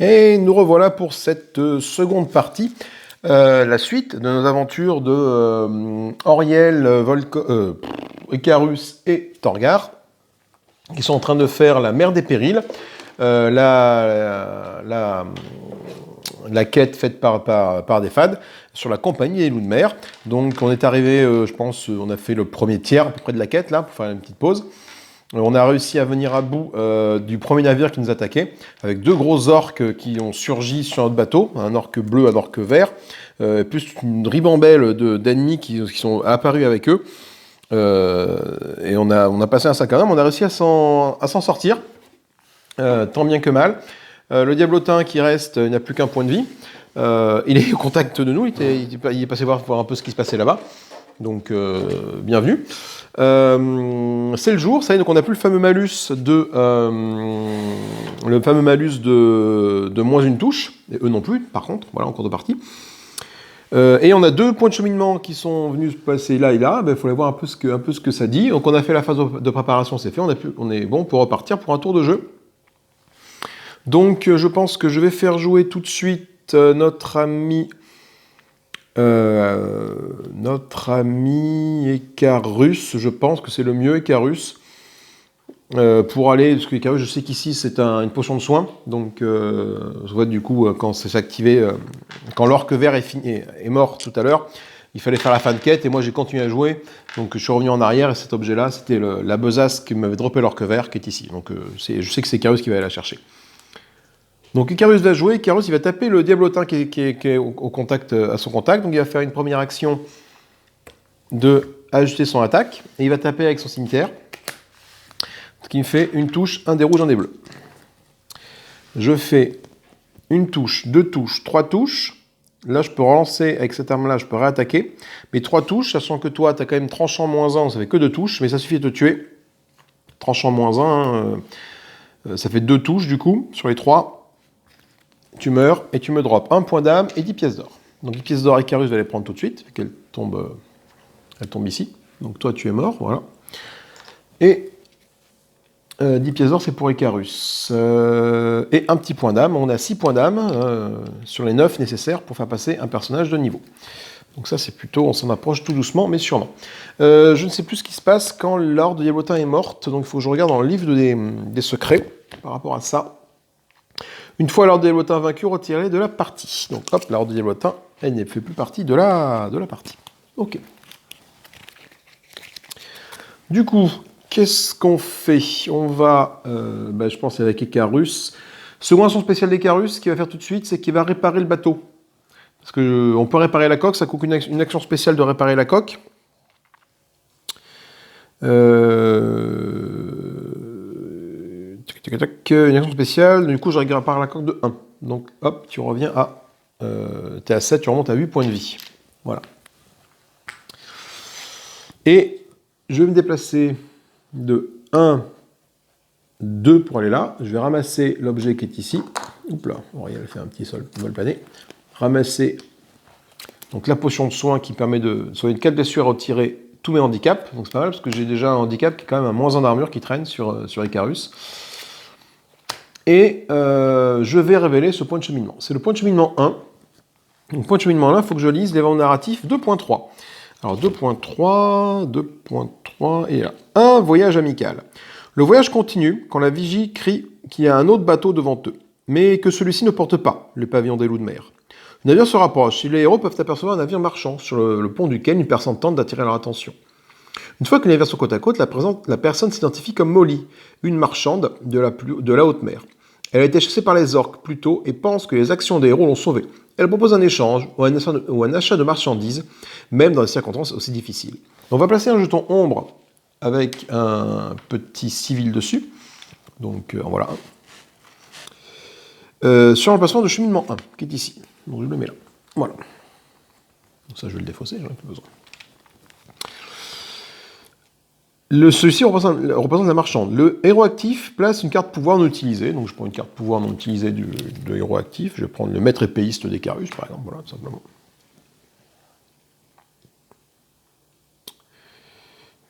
Et nous revoilà pour cette seconde partie, la suite de nos aventures de Auriel, Icarus et Torgar, qui sont en train de faire la mer des périls, la quête faite par des fades sur la compagnie des loups de mer. Donc on est arrivé, je pense, on a fait le premier tiers à peu près de la quête là, pour faire une petite pause. On a réussi à venir à bout du premier navire qui nous attaquait, avec deux gros orques qui ont surgi sur notre bateau, un orque bleu, un orque vert, plus une ribambelle d'ennemis qui sont apparus avec eux. Et on a passé un certain homme, on a réussi à s'en sortir, tant bien que mal. Le diablotin qui reste, il n'a plus qu'un point de vie. Il est au contact de nous, il est passé voir un peu ce qui se passait là-bas. Donc, bienvenue. C'est le jour, ça y est, donc on n'a plus le fameux malus de moins une touche, et eux non plus, par contre, voilà, en cours de partie. Et on a deux points de cheminement qui sont venus se passer là et là, il faut aller voir un peu ce que ça dit. Donc on a fait la phase de préparation, c'est fait, on est bon pour repartir pour un tour de jeu. Donc je pense que je vais faire jouer tout de suite notre ami Icarus, je pense que c'est le mieux, Icarus, pour aller, parce que Icarus, je sais qu'ici c'est une potion de soin, donc je vois du coup quand c'est activé, quand l'orque vert est mort tout à l'heure, il fallait faire la fin de quête, et moi j'ai continué à jouer, donc je suis revenu en arrière, et cet objet-là, c'était la besace qui m'avait droppé l'orque vert, qui est ici, donc je sais que c'est Icarus qui va aller la chercher. Donc Icarus va jouer, Icarus il va taper le diablotin qui est au contact, à son contact, donc il va faire une première action de ajuster son attaque, et il va taper avec son cimetière, ce qui me fait une touche, un des rouges, un des bleus. Je fais une touche, deux touches, trois touches, là je peux relancer avec cette arme là, je peux réattaquer, mais trois touches, sachant que toi tu as quand même tranchant moins 1, ça fait que deux touches, mais ça suffit de te tuer. Tranchant moins 1, ça fait deux touches du coup, sur les trois. Tu meurs et tu me drops un point d'âme et 10 pièces d'or. Donc 10 pièces d'or, Icarus va les prendre tout de suite, vu qu'elle tombe ici. Donc toi tu es mort, voilà. Et 10 pièces d'or c'est pour Icarus. Et un petit point d'âme, on a 6 points d'âme sur les 9 nécessaires pour faire passer un personnage de niveau. Donc ça c'est plutôt, on s'en approche tout doucement mais sûrement. Je ne sais plus ce qui se passe quand l'Horde de Diablotin est morte, donc il faut que je regarde dans le livre des secrets par rapport à ça. Une fois l'Horde de Diablotin vaincu, retirée de la partie. Donc hop, l'Horde de Diablotin, elle ne fait plus partie de la partie. Ok. Du coup, qu'est-ce qu'on fait? On va, je pense avec Icarus. Seconde action spéciale d'Icarus, ce qu'il va faire tout de suite, c'est qu'il va réparer le bateau. Parce qu'on peut réparer la coque, ça coûte une action spéciale de réparer la coque. Une action spéciale, du coup je répare la coque de 1. Donc hop, tu reviens à... t'es à 7, tu remontes à 8 points de vie. Voilà. Et je vais me déplacer de 1, 2 pour aller là. Je vais ramasser l'objet qui est ici. Oups là, Auriel fait un petit vol plané. Ramasser donc la potion de soin qui permet de, sur une 4 blessures, retirer tous mes handicaps. Donc c'est pas mal parce que j'ai déjà un handicap qui est quand même un moins 1 d'armure qui traîne sur Icarus. Et je vais révéler ce point de cheminement. C'est le point de cheminement 1. Donc point de cheminement 1, il faut que je lise l'événement narratif 2.3. Alors 2.3, et là. 1, voyage amical. Le voyage continue quand la vigie crie qu'il y a un autre bateau devant eux, mais que celui-ci ne porte pas le pavillon des loups de mer. Le navire se rapproche et les héros peuvent apercevoir un navire marchand sur le pont duquel une personne tente d'attirer leur attention. Une fois que les navires sont côte à côte, la personne s'identifie comme Molly, une marchande de la haute mer. Elle a été chassée par les orques plus tôt et pense que les actions des héros l'ont sauvée. Elle propose un échange ou un achat de marchandises, même dans des circonstances aussi difficiles. On va placer un jeton ombre avec un petit civil dessus. Donc voilà. Sur l'emplacement de cheminement 1, qui est ici. Donc je le mets là. Voilà. Donc ça je vais le défausser, j'en ai plus besoin. Celui-ci représente la marchande. Le héros actif place une carte pouvoir non utilisée. Donc je prends une carte pouvoir non utilisée de héros actif. Je vais prendre le maître épéiste d'Icarus, par exemple. Voilà, tout simplement.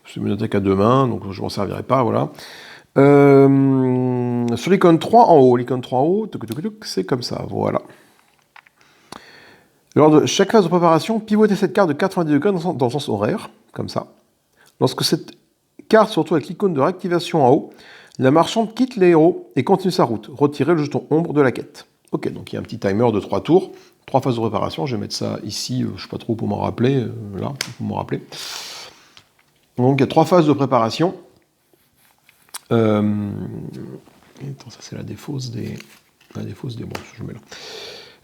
C'est une attaque à deux mains, donc je m'en servirai pas, voilà. Sur l'icône 3 en haut, c'est comme ça, voilà. Lors de chaque phase de préparation, pivotez cette carte de 90 degrés dans le sens horaire, comme ça. Lorsque cette carte se retrouve avec l'icône de réactivation en haut, la marchande quitte les héros et continue sa route. Retirez le jeton ombre de la quête. Ok, donc il y a un petit timer de 3 tours, 3 phases de préparation. Je vais mettre ça ici, je ne sais pas trop pour m'en rappeler, là, pour m'en rappeler. Donc il y a 3 phases de préparation. Attends, ça c'est la défausse des... Bon, je mets là.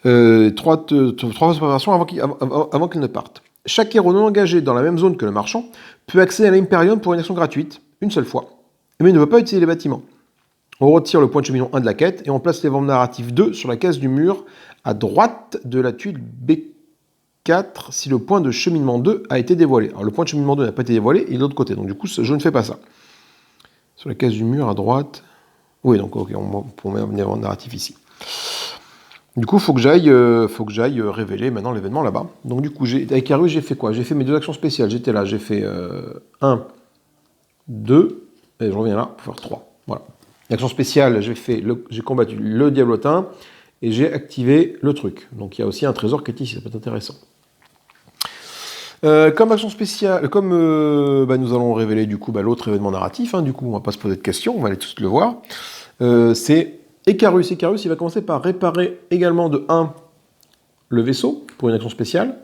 3 phases de préparation avant qu'ils ne partent. Chaque héros non engagé dans la même zone que le marchand peut accéder à l'Hyperion pour une action gratuite, une seule fois, mais il ne peut pas utiliser les bâtiments. On retire le point de cheminement 1 de la quête et on place l'événement narratif 2 sur la case du mur à droite de la tuile B4 si le point de cheminement 2 a été dévoilé. Alors le point de cheminement 2 n'a pas été dévoilé, il est de l'autre côté, donc du coup je ne fais pas ça. Sur la case du mur à droite... Oui, donc ok, on peut mettre l'événement narratif ici. Du coup, il faut que j'aille révéler maintenant l'événement là-bas. Donc du coup, avec Karus, j'ai fait quoi? J'ai fait mes 2 actions spéciales. J'étais là, j'ai fait 1, 2, et je reviens là pour faire 3. Voilà. L'action spéciale, j'ai combattu le diablotin, et j'ai activé le truc. Donc il y a aussi un trésor qui est ici, ça peut être intéressant. Comme action spéciale, nous allons révéler du coup l'autre événement narratif, du coup on va pas se poser de questions, on va aller tout de suite le voir. C'est Icarus. Icarus, il va commencer par réparer également de 1 le vaisseau pour une action spéciale.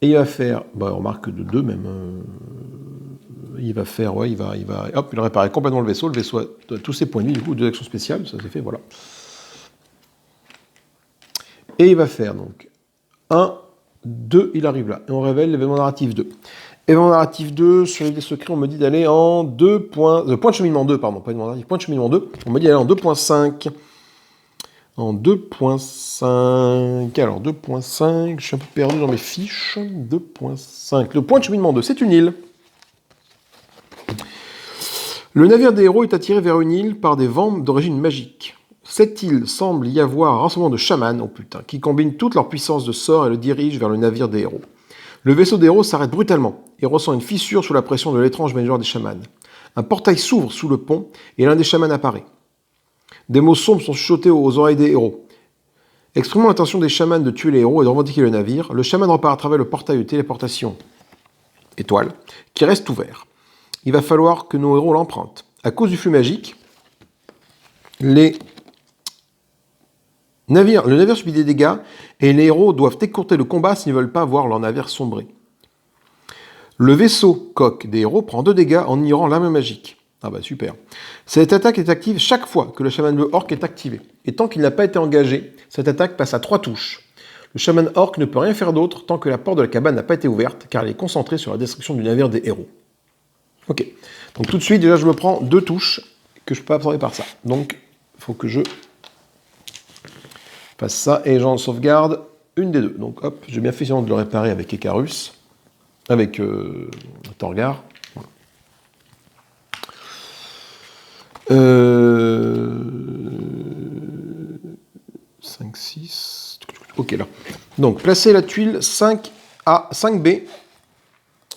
Et il va faire, on remarque de 2 même. Il va faire, il va réparer complètement le vaisseau. Le vaisseau a tous ses points de vie, du coup 2 actions spéciales, ça c'est fait, voilà. Et il va faire donc 1, 2, il arrive là. Et on révèle l'événement narratif 2. Événement narratif 2, sur les secrets, on me dit d'aller en 2 points... point de cheminement 2, pardon, pas événement narratif, point de cheminement 2. On me dit d'aller en 2.5. En 2.5... Alors, 2.5, je suis un peu perdu dans mes fiches. 2.5. Le point de cheminement 2, c'est une île. Le navire des héros est attiré vers une île par des vents d'origine magique. Cette île semble y avoir un rassemblement de chamans, qui combinent toute leur puissance de sort et le dirigent vers le navire des héros. Le vaisseau des héros s'arrête brutalement et ressent une fissure sous la pression de l'étrange manœuvre des chamans. Un portail s'ouvre sous le pont et l'un des chamans apparaît. Des mots sombres sont chuchotés aux oreilles des héros. Exprimant l'intention des chamans de tuer les héros et de revendiquer le navire, le chaman repart à travers le portail de téléportation étoile qui reste ouvert. Il va falloir que nos héros l'empruntent. À cause du flux magique, le navire subit des dégâts et les héros doivent écourter le combat s'ils ne veulent pas voir leur navire sombrer. Le vaisseau coque des héros prend 2 dégâts en ignorant l'arme magique. Ah bah super. Cette attaque est active chaque fois que le chaman bleu orc est activé. Et tant qu'il n'a pas été engagé, cette attaque passe à 3 touches. Le chaman orc ne peut rien faire d'autre tant que la porte de la cabane n'a pas été ouverte, car il est concentré sur la destruction du navire des héros. Ok. Donc tout de suite, déjà je me prends 2 touches que je ne peux pas absorber par ça. Donc il faut que je fasse ça et j'en sauvegarde une des 2. Donc hop, j'ai bien fait de le réparer avec Icarus, avec Torgar. Voilà. 5, 6. Ok là. Donc placez la tuile 5A, 5B.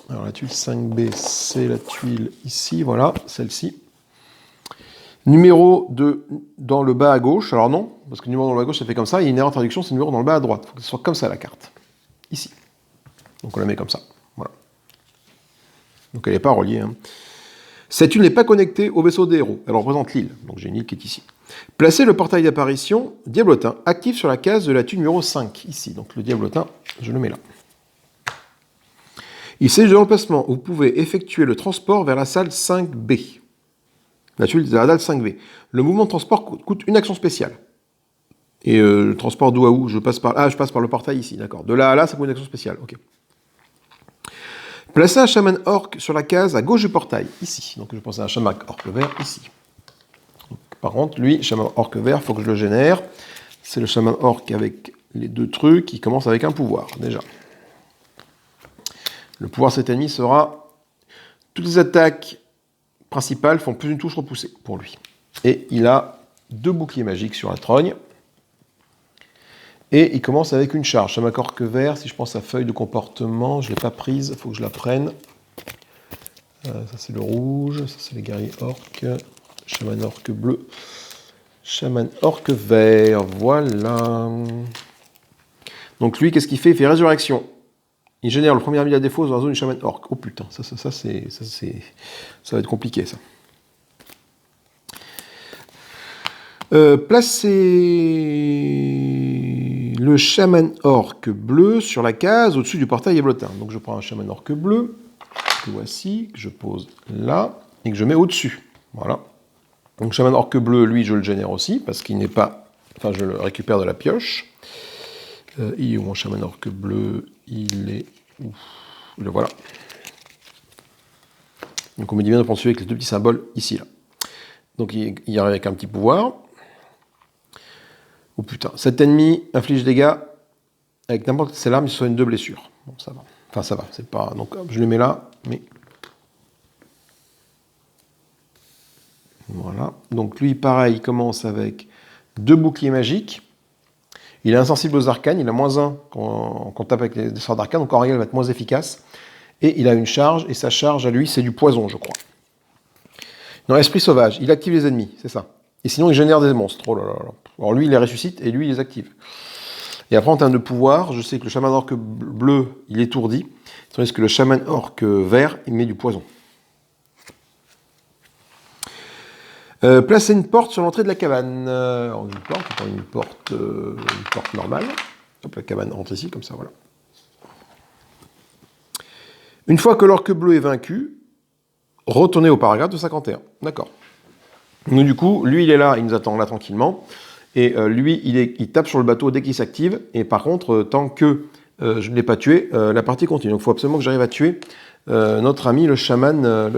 Alors la tuile 5B, c'est la tuile ici, voilà, celle-ci. Numéro dans le bas à gauche, alors non, parce que le numéro dans le bas à gauche, ça fait comme ça, il y a une erreur de traduction, c'est le numéro dans le bas à droite. Il faut que ce soit comme ça la carte. Ici. Donc on la met comme ça. Voilà. Donc elle n'est pas reliée. Cette tuile n'est pas connectée au vaisseau des héros. Elle représente l'île. Donc j'ai une île qui est ici. Placez le portail d'apparition diablotin actif sur la case de la tuile numéro 5. Ici. Donc le diablotin, je le mets là. Il s'agit de l'emplacement où vous pouvez effectuer le transport vers la salle 5B. La tuile de la dalle 5B. Le mouvement de transport coûte une action spéciale. Et le transport d'où à où? Je passe par le portail ici, d'accord. De là à là, ça coûte une action spéciale, ok. Placez un chaman orc sur la case à gauche du portail, ici. Donc je pense à un chaman orc vert, ici. Donc, par contre, lui, chaman orc vert, il faut que je le génère. C'est le chaman orc avec les 2 trucs qui commence avec un pouvoir, déjà. Le pouvoir de cet ennemi sera... Toutes les attaques principales font plus d'une touche repoussée pour lui. Et il a 2 boucliers magiques sur la trogne. Et il commence avec une charge. Chaman orc vert, si je pense à feuille de comportement, je ne l'ai pas prise, il faut que je la prenne. Ça c'est le rouge, ça c'est les guerriers orques. Chaman orque bleu. Chaman orque vert, voilà. Donc lui, qu'est-ce qu'il fait? Il fait résurrection. Il génère le premier ami à défaut dans la zone du chaman orque. Oh putain, ça va être compliqué ça. Placez le chaman orque bleu sur la case au-dessus du portail éblotin. Donc je prends un chaman orque bleu, que voici, que je pose là, et que je mets au-dessus. Voilà. Donc chaman orque bleu, lui, je le génère aussi, parce qu'il n'est pas... Enfin, je le récupère de la pioche. Il est où mon chaman orque bleu? Il est où? Le voilà. Donc on me dit bien de prendre celui avec les deux petits symboles ici, là. Donc il arrive avec un petit pouvoir. Oh putain, cet ennemi inflige des dégâts avec n'importe quelle arme, il se soigne 2 blessures. Bon, ça va. Enfin, ça va, c'est pas... Donc je le mets là, mais... Voilà. Donc lui, pareil, il commence avec 2 boucliers magiques. Il est insensible aux arcanes, il a -1 quand on tape avec des sorts d'arcane, donc en réel, il va être moins efficace. Et il a une charge, et sa charge à lui, c'est du poison, je crois. Non, esprit sauvage, il active les ennemis, c'est ça. Et sinon, il génère des monstres. Oh là là là. Alors lui, il les ressuscite, et lui, il les active. Et après, en termes de pouvoir, je sais que le chaman orque bleu, il étourdit, tandis que le chaman orque vert, il met du poison. Placez une porte sur l'entrée de la cabane. Une porte normale. Hop, la cabane rentre ici, comme ça, voilà. Une fois que l'orque bleu est vaincu, retournez au paragraphe de 51. D'accord. Donc du coup, lui, il est là, il nous attend là tranquillement. Et lui, il tape sur le bateau dès qu'il s'active. Et par contre, tant que je ne l'ai pas tué, la partie continue. Donc il faut absolument que j'arrive à tuer notre ami le chaman.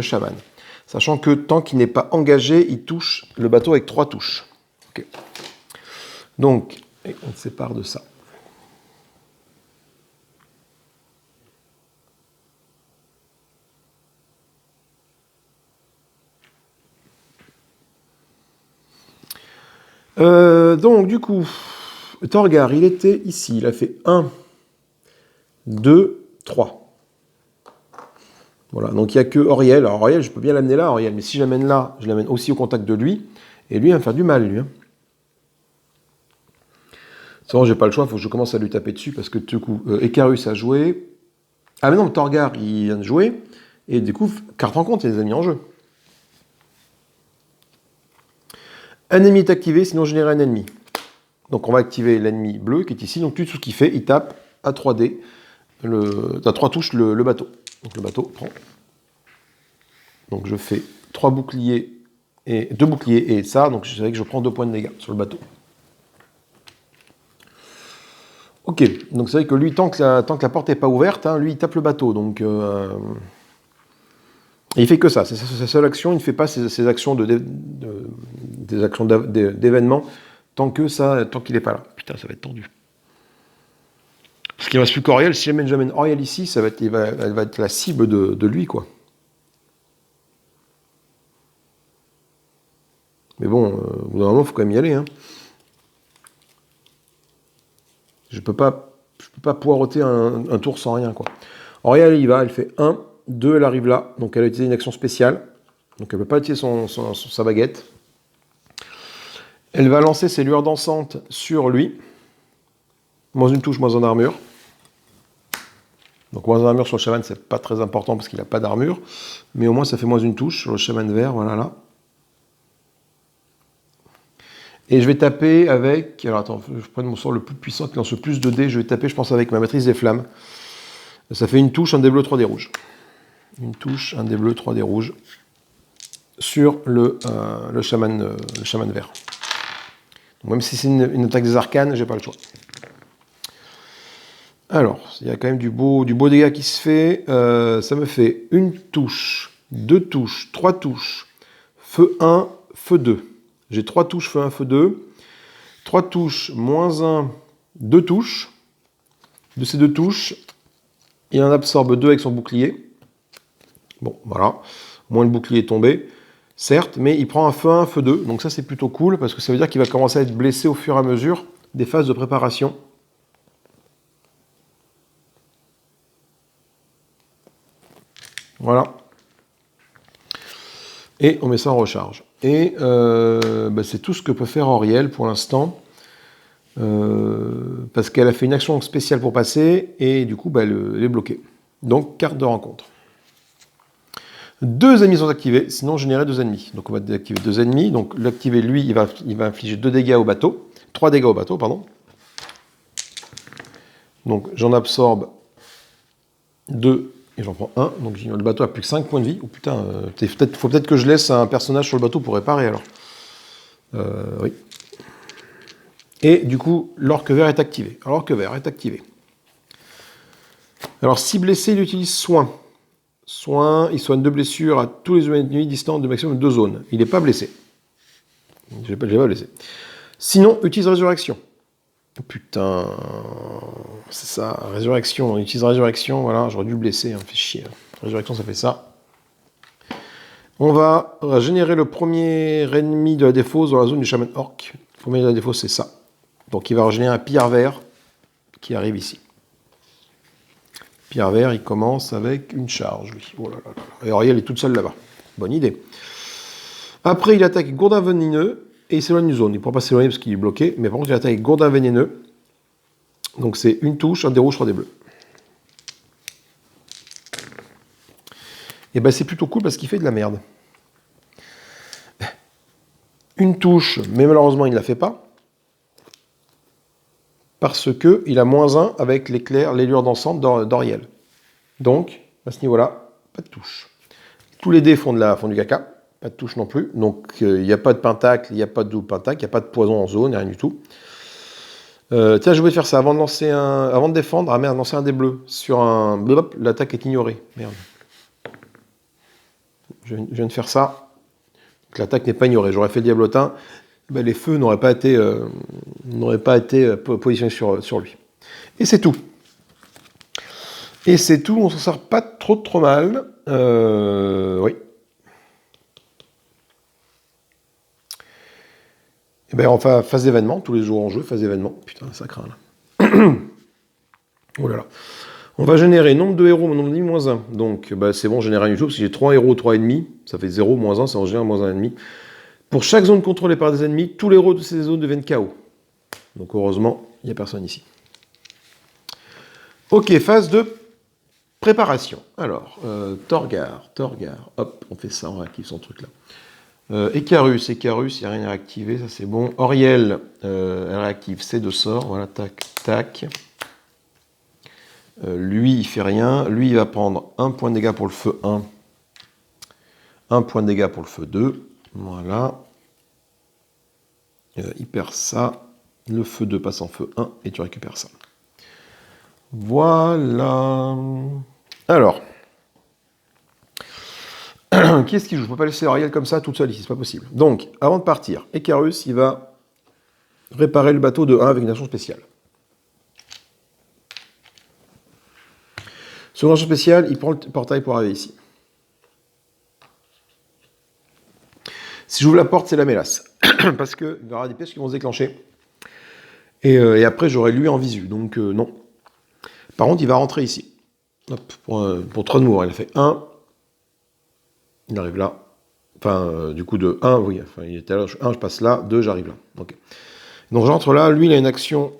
Sachant que tant qu'il n'est pas engagé, il touche le bateau avec 3 touches. Okay. Donc, on se sépare de ça. Donc, du coup, Torgar, il était ici. Il a fait 1, 2, 3. Voilà, donc il n'y a que Auriel. Alors Auriel, je peux bien l'amener là, Auriel, mais si je l'amène là, je l'amène aussi au contact de lui. Et lui, il va me faire du mal, lui. Hein. C'est bon, j'ai pas le choix, il faut que je commence à lui taper dessus, parce que du coup, Icarus a joué. Ah mais non, Torgar, il vient de jouer. Et du coup, carte en compte, il les a mis en jeu. Un ennemi est activé, sinon générer un ennemi. Donc on va activer l'ennemi bleu qui est ici. Donc tout ce qu'il fait, il tape à 3D, à 3 touches le bateau. Donc le bateau prend. Donc je fais 2 boucliers et ça, donc je sais que je prends 2 points de dégâts sur le bateau. Ok, donc c'est vrai que lui, tant que la porte n'est pas ouverte, hein, lui il tape le bateau. Donc et il fait que ça, c'est sa seule action, il ne fait pas ses actions des actions d'événement tant qu'il n'est pas là. Putain, ça va être tendu. Parce qu'il ne reste plus qu'Auriel. Si j'amène Auriel ici, elle va être la cible de lui, quoi. Mais bon, au bout d'un moment, il faut quand même y aller. Hein. Je peux pas poireauter un tour sans rien, quoi. Auriel, elle y va, elle fait 1, 2, elle arrive là. Donc elle a utilisé une action spéciale. Donc elle ne peut pas utiliser sa baguette. Elle va lancer ses lueurs dansantes sur lui. Moins une touche, moins en armure. Donc moins en armure sur le chaman, c'est pas très important parce qu'il n'a pas d'armure. Mais au moins ça fait moins une touche sur le chaman vert, voilà là. Et je vais taper avec... Alors attends, je prends mon sort le plus puissant qui lance le plus de dés. Je vais taper, je pense, avec ma maîtrise des flammes. Ça fait une touche, un dé bleu, 3 dés rouges. Une touche, un dé bleu, 3 dés rouges. Sur le chaman vert. Donc, même si c'est une attaque des arcanes, j'ai pas le choix. Alors, il y a quand même du beau dégât qui se fait. Ça me fait une touche, 2 touches, 3 touches, feu 1, feu 2. J'ai 3 touches, feu 1, feu 2. 3 touches, moins 1, 2 touches. De ces 2 touches, il en absorbe 2 avec son bouclier. Bon, voilà. Moins le bouclier est tombé. Certes, mais il prend un feu 1, feu 2. Donc ça, c'est plutôt cool, parce que ça veut dire qu'il va commencer à être blessé au fur et à mesure des phases de préparation. Voilà. Et on met ça en recharge. Et c'est tout ce que peut faire Auriel pour l'instant. Parce qu'elle a fait une action spéciale pour passer, et du coup, elle est bloquée. Donc, carte de rencontre. 2 ennemis sont activés, sinon générer 2 ennemis. Donc on va désactiver 2 ennemis. Donc l'activer, lui, il va infliger 2 dégâts au bateau. 3 dégâts au bateau, pardon. Donc j'en absorbe 2 et j'en prends 1. Donc le bateau a plus que 5 points de vie. Oh putain, faut peut-être que je laisse un personnage sur le bateau pour réparer alors. Oui. Et du coup, l'orque vert est activé. Alors l'orque vert est activé. Alors si blessé, il utilise soin. Soin, il soigne 2 blessures à tous les ennemis distants de maximum 2 zones. Il n'est pas blessé. Je l'ai pas blessé. Sinon, utilise résurrection. Putain, c'est ça, résurrection. On utilise résurrection, voilà, j'aurais dû le blesser, fait chier. Résurrection, ça fait ça. On va générer le premier ennemi de la défausse dans la zone du chaman orc. Le premier de la défausse, c'est ça. Donc il va régénérer un pillard vert qui arrive ici. Pierre vert, il commence avec une charge, lui. Oh là là là. Et Auriel est toute seule là-bas. Bonne idée. Après, il attaque Gourdin Vénéneux et il s'éloigne d'une zone. Il ne pourra pas s'éloigner parce qu'il est bloqué, mais par contre, il attaque Gourdin Vénéneux. Donc c'est une touche, un des rouges, 3 des bleus. Et c'est plutôt cool parce qu'il fait de la merde. Une touche, mais malheureusement, il ne la fait pas. Parce qu'il a -1 avec l'éclair, l'élure d'ensemble d'Auriel. Donc, à ce niveau-là, pas de touche. Tous les dés font du caca, pas de touche non plus. Donc, il n'y a pas de pentacle, il n'y a pas de double pentacle, il n'y a pas de poison en zone, rien du tout. Tiens, je voulais faire ça avant de défendre. Ah merde, lancer un dé bleu sur un. Hop, l'attaque est ignorée. Merde. Je viens de faire ça. Donc, l'attaque n'est pas ignorée. J'aurais fait le diablotin. Les feux n'auraient pas été positionnés sur lui. Et c'est tout. Et c'est tout, on s'en sort pas trop mal. Oui. Et enfin, phase d'événement, tous les jours en jeu, phase d'événement. Putain, ça craint là. Oh là là. On va générer nombre de héros, nombre d'ennemis, -1. Donc, c'est bon, générer un YouTube, si j'ai 3 héros, 3 ennemis, ça fait 0, -1, ça en génère -1,5. Pour chaque zone contrôlée par des ennemis, tous les héros de ces zones deviennent KO. Donc, heureusement, il n'y a personne ici. Ok, phase de préparation. Alors, Torgar, hop, on fait ça, on réactive son truc là. Icarus, il n'y a rien à réactiver, ça c'est bon. Auriel, elle réactive ses 2 sorts, voilà, tac, tac. Lui, il fait rien. Lui, il va prendre 1 point de dégâts pour le feu 1. 1 point de dégâts pour le feu 2. Voilà. Il perd ça. Le feu 2 passe en feu 1 et tu récupères ça. Voilà. Alors. Qui est-ce qui joue? Je ne peux pas laisser Auriel comme ça toute seule ici, c'est pas possible. Donc, avant de partir, Icarus, il va réparer le bateau de 1 avec une action spéciale. Seconde action spéciale, il prend le portail pour arriver ici. Si j'ouvre la porte, c'est la mélasse. Parce qu'il y aura des pièces qui vont se déclencher. Et après, j'aurai lui en visu. Donc, non. Par contre, il va rentrer ici. Hop, pour Tronmoor, il a fait 1. Il arrive là. Enfin, du coup, de 1, oui. Enfin, il était là. 1, je passe là. 2, j'arrive là. Ok. Donc, j'entre là. Lui, il a une action.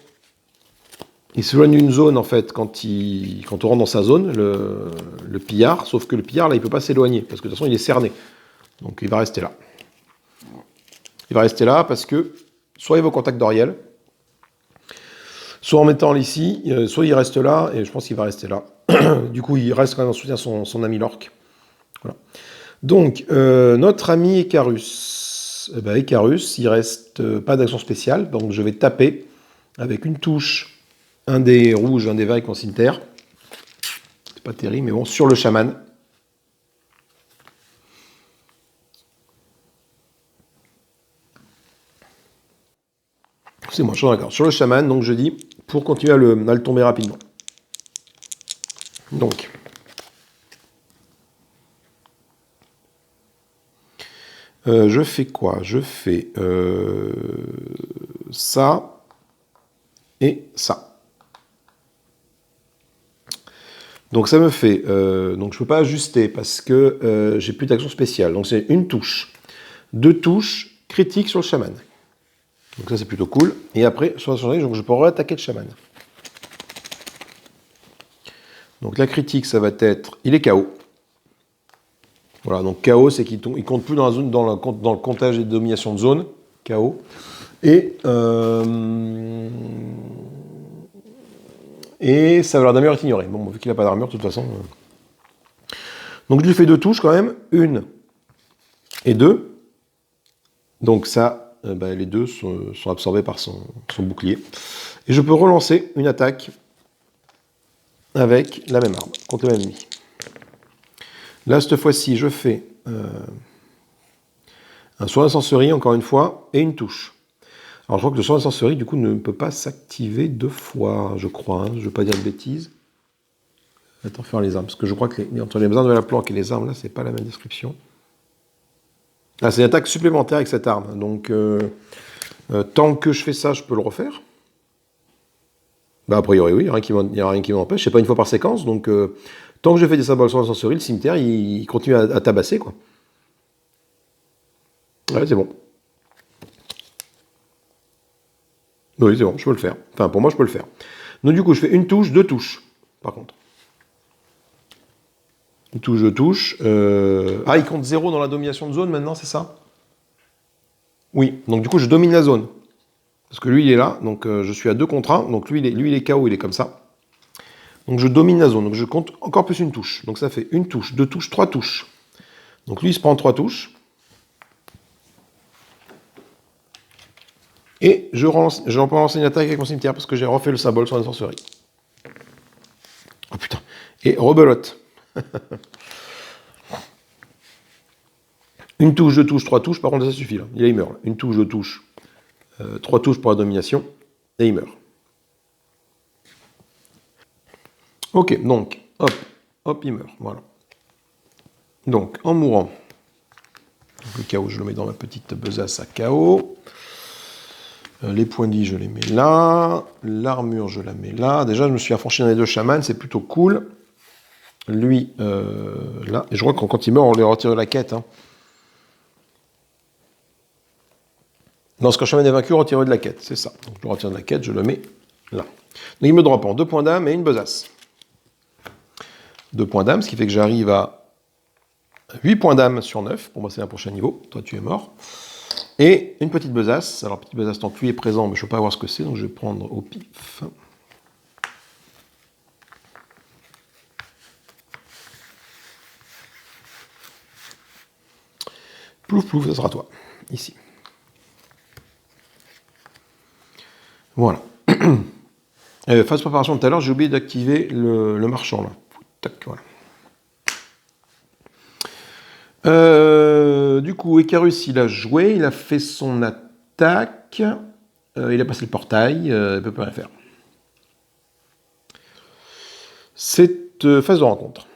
Il s'éloigne d'une zone, en fait, quand on rentre dans sa zone, le pillard. Sauf que le pillard, là, il ne peut pas s'éloigner. Parce que de toute façon, il est cerné. Donc, il va rester là. Il va rester là parce que soit il va au contact d'Auriel, soit en mettant ici, soit il reste là, et je pense qu'il va rester là. Du coup, il reste quand même en soutien son ami l'orque. Voilà. Donc, notre ami Icarus. Icarus, il reste pas d'action spéciale, donc je vais taper avec une touche, un dé rouge, un dé vert avec mon cimetière. C'est pas terrible, mais bon, sur le chaman. C'est moi, je suis d'accord. Sur le chaman, donc je dis, pour continuer à le tomber rapidement. Donc. Je fais quoi? Je fais ça et ça. Donc ça me fait... donc je ne peux pas ajuster parce que j'ai plus d'action spéciale. Donc c'est une touche. 2 touches critiques sur le chaman. Donc ça c'est plutôt cool. Et après, sur la journée, donc je peux re-attaquer le chaman. Donc la critique, ça va être... Il est KO. Voilà, donc KO, c'est qu'il ne compte plus dans, la zone, dans le comptage des dominations de zone. KO. Et sa valeur d'armure est ignorée. Bon, vu qu'il n'a pas d'armure, de toute façon... Donc je lui fais 2 touches quand même. 1 et 2. Donc ça, les deux sont absorbés par son bouclier. Et je peux relancer une attaque avec la même arme, contre le même ennemi. Là, cette fois-ci, je fais un soin d'incenserie, encore une fois, et une touche. Alors, je crois que le soin d'incenserie, du coup, ne peut pas s'activer 2 fois, je crois. Hein, je ne veux pas dire de bêtises. Attends, faire les armes, parce que je crois que entre les armes de la planque et les armes, là, c'est pas la même description. Ah, c'est une attaque supplémentaire avec cette arme. Donc, tant que je fais ça, je peux le refaire. A priori, oui, il n'y a rien qui m'empêche. C'est pas une fois par séquence, donc tant que je fais des symboles sans sensory, le cimetière, il continue à tabasser, quoi. Ouais, c'est bon. Oui, c'est bon, je peux le faire. Enfin, pour moi, je peux le faire. Donc, du coup, je fais une touche, 2 touches, par contre. Une touche, 2 touches. Ah, il compte 0 dans la domination de zone, maintenant, c'est ça? Oui, donc du coup, je domine la zone. Parce que lui, il est là, donc je suis à 2 contre 1. Donc lui, il est KO, il est comme ça. Donc je domine la zone, donc je compte encore plus une touche. Donc ça fait une touche, 2 touches, 3 touches. Donc lui, il se prend 3 touches. Et je peux relancer une attaque avec mon cimetière parce que j'ai refait le symbole sur la sorcerie. Oh putain. Et rebelote. Une touche, 2 touches, 3 touches, par contre ça suffit là. Il meurt. Là. Une touche, 2 touches, 3 touches pour la domination, et il meurt. Ok, donc, hop, il meurt. Voilà. Donc, en mourant, le KO, je le mets dans ma petite besace à KO. Les points de vie, je les mets là. L'armure, je la mets là. Déjà, je me suis affranchi dans les 2 chamans, c'est plutôt cool. Lui, là. Et je crois que quand il meurt, on lui retire de la quête. Hein. Lorsqu'un chaman est vaincu, retiré de la quête, c'est ça. Donc, je le retire de la quête, je le mets là. Donc, il me drop en 2 points d'âme et une besace. 2 points d'âme, ce qui fait que j'arrive à 8 points d'âme sur 9. Pour moi, c'est un prochain niveau. Toi, tu es mort. Et une petite besace. Alors, petite besace, tant que lui est présent, mais je ne peux pas voir ce que c'est, donc je vais prendre au pif. Plouf, plouf, ça sera toi. Ici. Voilà. Phase préparation de tout à l'heure, j'ai oublié d'activer le marchand, là. Tac, voilà. Du coup, Icarus, il a joué, il a fait son attaque, il a passé le portail, il ne peut pas rien faire. Cette phase de rencontre.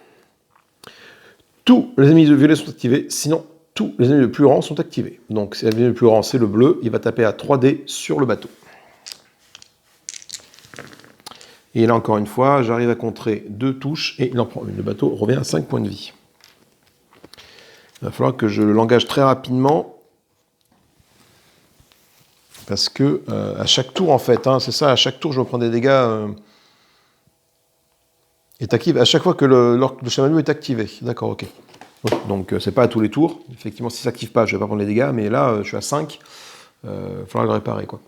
Tous les ennemis de violet sont activés, sinon tous les ennemis de plus rang sont activés. Donc, si l'ennemi le plus rang, c'est le bleu, il va taper à 3D sur le bateau. Et là, encore une fois, j'arrive à contrer 2 touches et il en prend une. Le bateau revient à 5 points de vie. Il va falloir que je l'engage très rapidement. Parce que à chaque tour, en fait, hein, c'est ça, à chaque tour, je me prends des dégâts. Est active à chaque fois que le chaman est activé. D'accord, ok. Donc, c'est pas à tous les tours. Effectivement, si ça s'active pas, je vais pas prendre les dégâts. Mais là, je suis à 5. Il va falloir le réparer, quoi.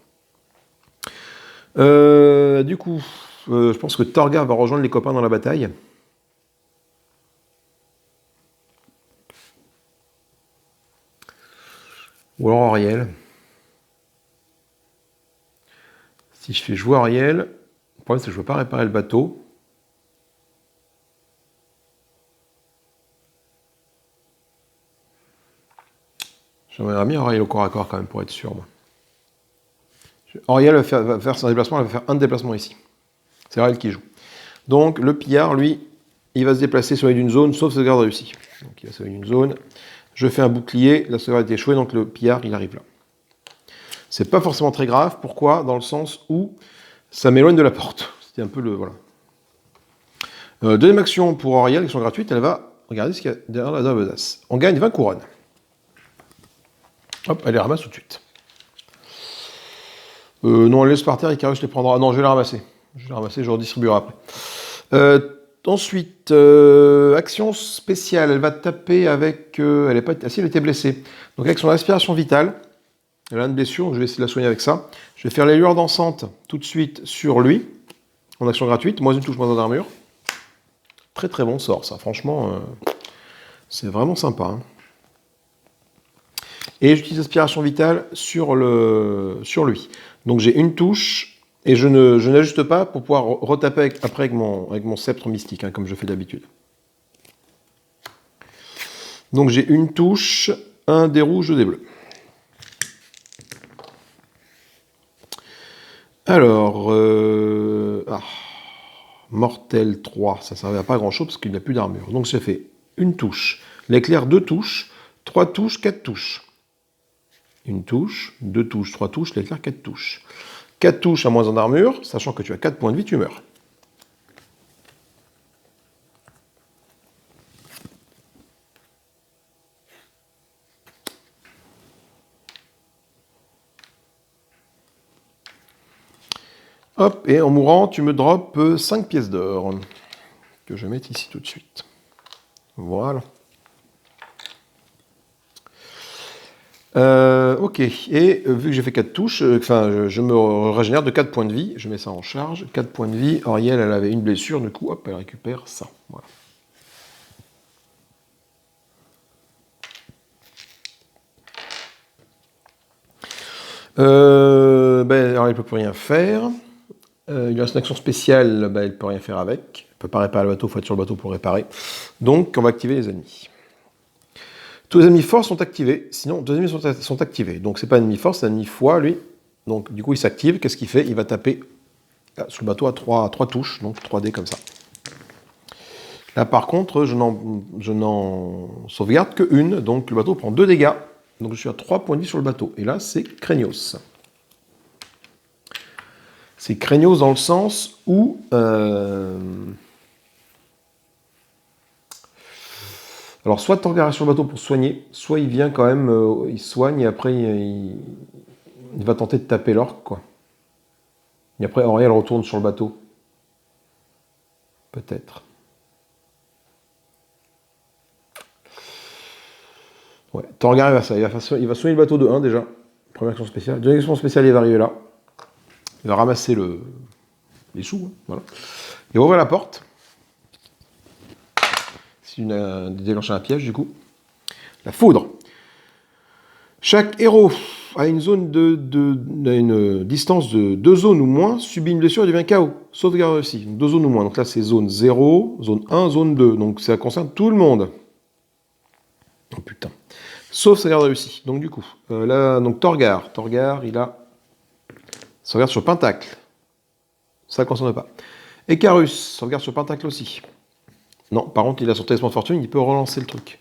Du coup, je pense que Torga va rejoindre les copains dans la bataille. Ou alors Ariel. Si je fais jouer Ariel, le problème c'est que je ne peux pas réparer le bateau. J'aimerais bien Ariel au corps à corps quand même pour être sûr. Moi. Ariel va faire son déplacement, elle va faire un déplacement ici. C'est Ariel qui joue. Donc le pillard, lui, il va se déplacer sur d'une zone, sauf sauvegarde réussie. Donc il va sauver une zone. Je fais un bouclier, la sauvegarde est échouée, donc le pillard, il arrive là. C'est pas forcément très grave. Pourquoi? Dans le sens où ça m'éloigne de la porte. C'était un peu le... Voilà. Deuxième action pour Auriel, action gratuite, elle va regarder ce qu'il y a derrière la dame d'as. On gagne 20 couronnes. Hop, elle les ramasse tout de suite. Non, elle laisse par terre, Icarus les prendra. Ah non, je vais la ramasser. Je vais la ramasser, je redistribuerai après. Ensuite, action spéciale, elle va taper avec... elle est pas... Ah si, elle était blessée. Donc avec son aspiration vitale, elle a une blessure, donc je vais essayer de la soigner avec ça. Je vais faire les lueurs dansantes tout de suite sur lui, en action gratuite. Moins une touche, moins un d'armure. Très très bon sort, ça. Franchement, c'est vraiment sympa. Hein. Et j'utilise aspiration vitale sur lui. Donc j'ai une touche, et je n'ajuste pas pour pouvoir retaper après avec mon sceptre mystique, hein, comme je fais d'habitude. Donc j'ai une touche, un des rouges, deux des bleus. Alors, Mortel 3, ça ne servait à pas grand chose parce qu'il n'a plus d'armure. Donc j'ai fait une touche, l'éclair 2 touches, 3 touches, 4 touches. Une touche, 2 touches, 3 touches, l'éclair 4 touches. 4 touches à moins en armure, sachant que tu as 4 points de vie, tu meurs. Hop, et en mourant, tu me drops 5 pièces d'or. Que je vais mettre ici tout de suite. Voilà. Ok, et vu que j'ai fait 4 touches, je me régénère de 4 points de vie. Je mets ça en charge. 4 points de vie. Auriel, elle avait une blessure, du coup, hop, elle récupère ça. Voilà. Alors, elle ne peut plus rien faire. Il reste une action spéciale, elle ne peut rien faire avec. Elle ne peut pas réparer le bateau, il faut être sur le bateau pour réparer. Donc, on va activer les ennemis. Tous les ennemis forts sont activés, sinon deux ennemis sont activés. Donc, c'est pas un ennemi fort, c'est un ennemi foi, lui. Donc, du coup, il s'active. Qu'est-ce qu'il fait? Il va taper là, sur le bateau à 3 touches, donc 3 dés comme ça. Là, par contre, je n'en sauvegarde qu'une, donc le bateau prend 2 dégâts. Donc, je suis à 3 points de vie sur le bateau. Et là, c'est Craignos. C'est Craignos dans le sens où... Alors, soit Torgar est sur le bateau pour soigner, soit il vient quand même, il soigne et après il va tenter de taper l'orque, quoi. Et après, Auriel retourne sur le bateau. Peut-être. Ouais, Torgar, il va soigner le bateau de 1 déjà. Première action spéciale. Deuxième action spéciale, il va arriver là. Il va ramasser les sous, hein, voilà. Il va ouvrir la porte. C'est déclencher un piège, du coup. La foudre. Chaque héros a une zone une distance de 2 zones ou moins, subit une blessure et devient KO. Sauvegarde aussi. 2 zones ou moins. Donc là, c'est zone 0, zone 1, zone 2. Donc ça concerne tout le monde. Oh putain. Sauf sauvegarde réussie. Donc du coup, là, donc Torgar, il a sauvegarde sur Pentacle. Ça ne concerne pas. Icarus, sauvegarde sur Pentacle aussi. Non, par contre, il a son talisman de fortune, il peut relancer le truc.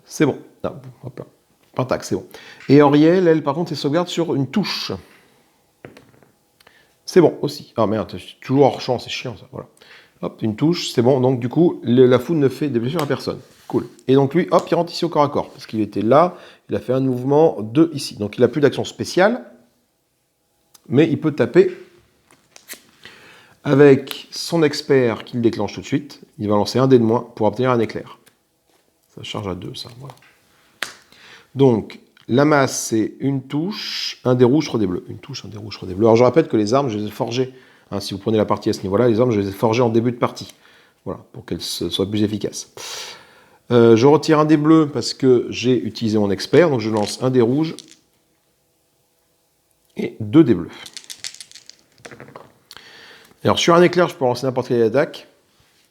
C'est bon. Non, hop là. Pentacle, c'est bon. Et Auriel, elle, par contre, c'est sauvegarde sur une touche. C'est bon aussi. Ah merde, je suis toujours hors champ, c'est chiant ça. Voilà. Hop, une touche, c'est bon. Donc du coup, la foudre ne fait des blessures à personne. Cool. Et donc lui, hop, il rentre ici au corps à corps. Parce qu'il était là, il a fait un mouvement de ici. Donc il n'a plus d'action spéciale. Mais il peut taper avec son expert qu'il déclenche tout de suite. Il va lancer un dé de moins pour obtenir un éclair. Ça charge à 2, ça. Voilà. Donc, la masse, c'est une touche, un dé rouge, 3 dés bleus. Une touche, un dé rouge, 3 dés bleus. Alors, je répète que les armes, je les ai forgées. Hein, si vous prenez la partie à ce niveau-là, les armes, je les ai forgées en début de partie. Voilà, pour qu'elles soient plus efficaces. Je retire un dé bleu parce que j'ai utilisé mon expert. Donc, je lance un dé rouge et 2 dés bleus. Alors, sur un éclair, je peux lancer n'importe quelle attaque.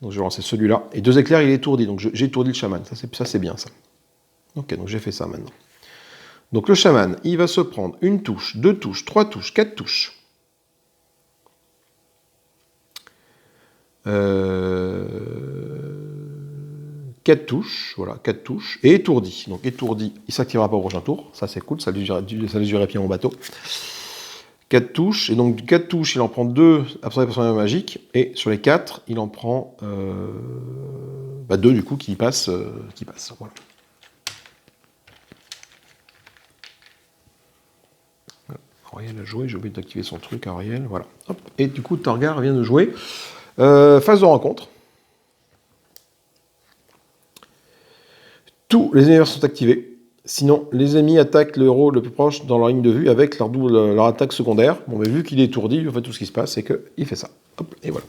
Donc, je vais lancer celui-là. Et 2 éclairs, il est étourdi. Donc, j'ai étourdi le chaman. Ça, c'est bien, ça. Ok, donc j'ai fait ça maintenant. Donc le chaman, il va se prendre une touche, 2 touches, 3 touches, 4 touches. 4 touches, voilà, 4 touches, et étourdi. Donc étourdi, il ne s'activera pas au prochain tour. Ça c'est cool, ça les durerait bien mon bateau. 4 touches, et donc 4 touches, il en prend 2 absorbés par son élément magique, et sur les 4, il en prend 2 du coup qui passent. Voilà. Ariel a joué, j'ai oublié d'activer son truc, Ariel, voilà. Hop. Et du coup, Torgar vient de jouer. Phase de rencontre. Tous les univers sont activés. Sinon, les ennemis attaquent le héros le plus proche dans leur ligne de vue avec leur attaque secondaire. Bon, mais vu qu'il est étourdi, en fait, tout ce qui se passe, c'est qu'il fait ça. Hop, et voilà.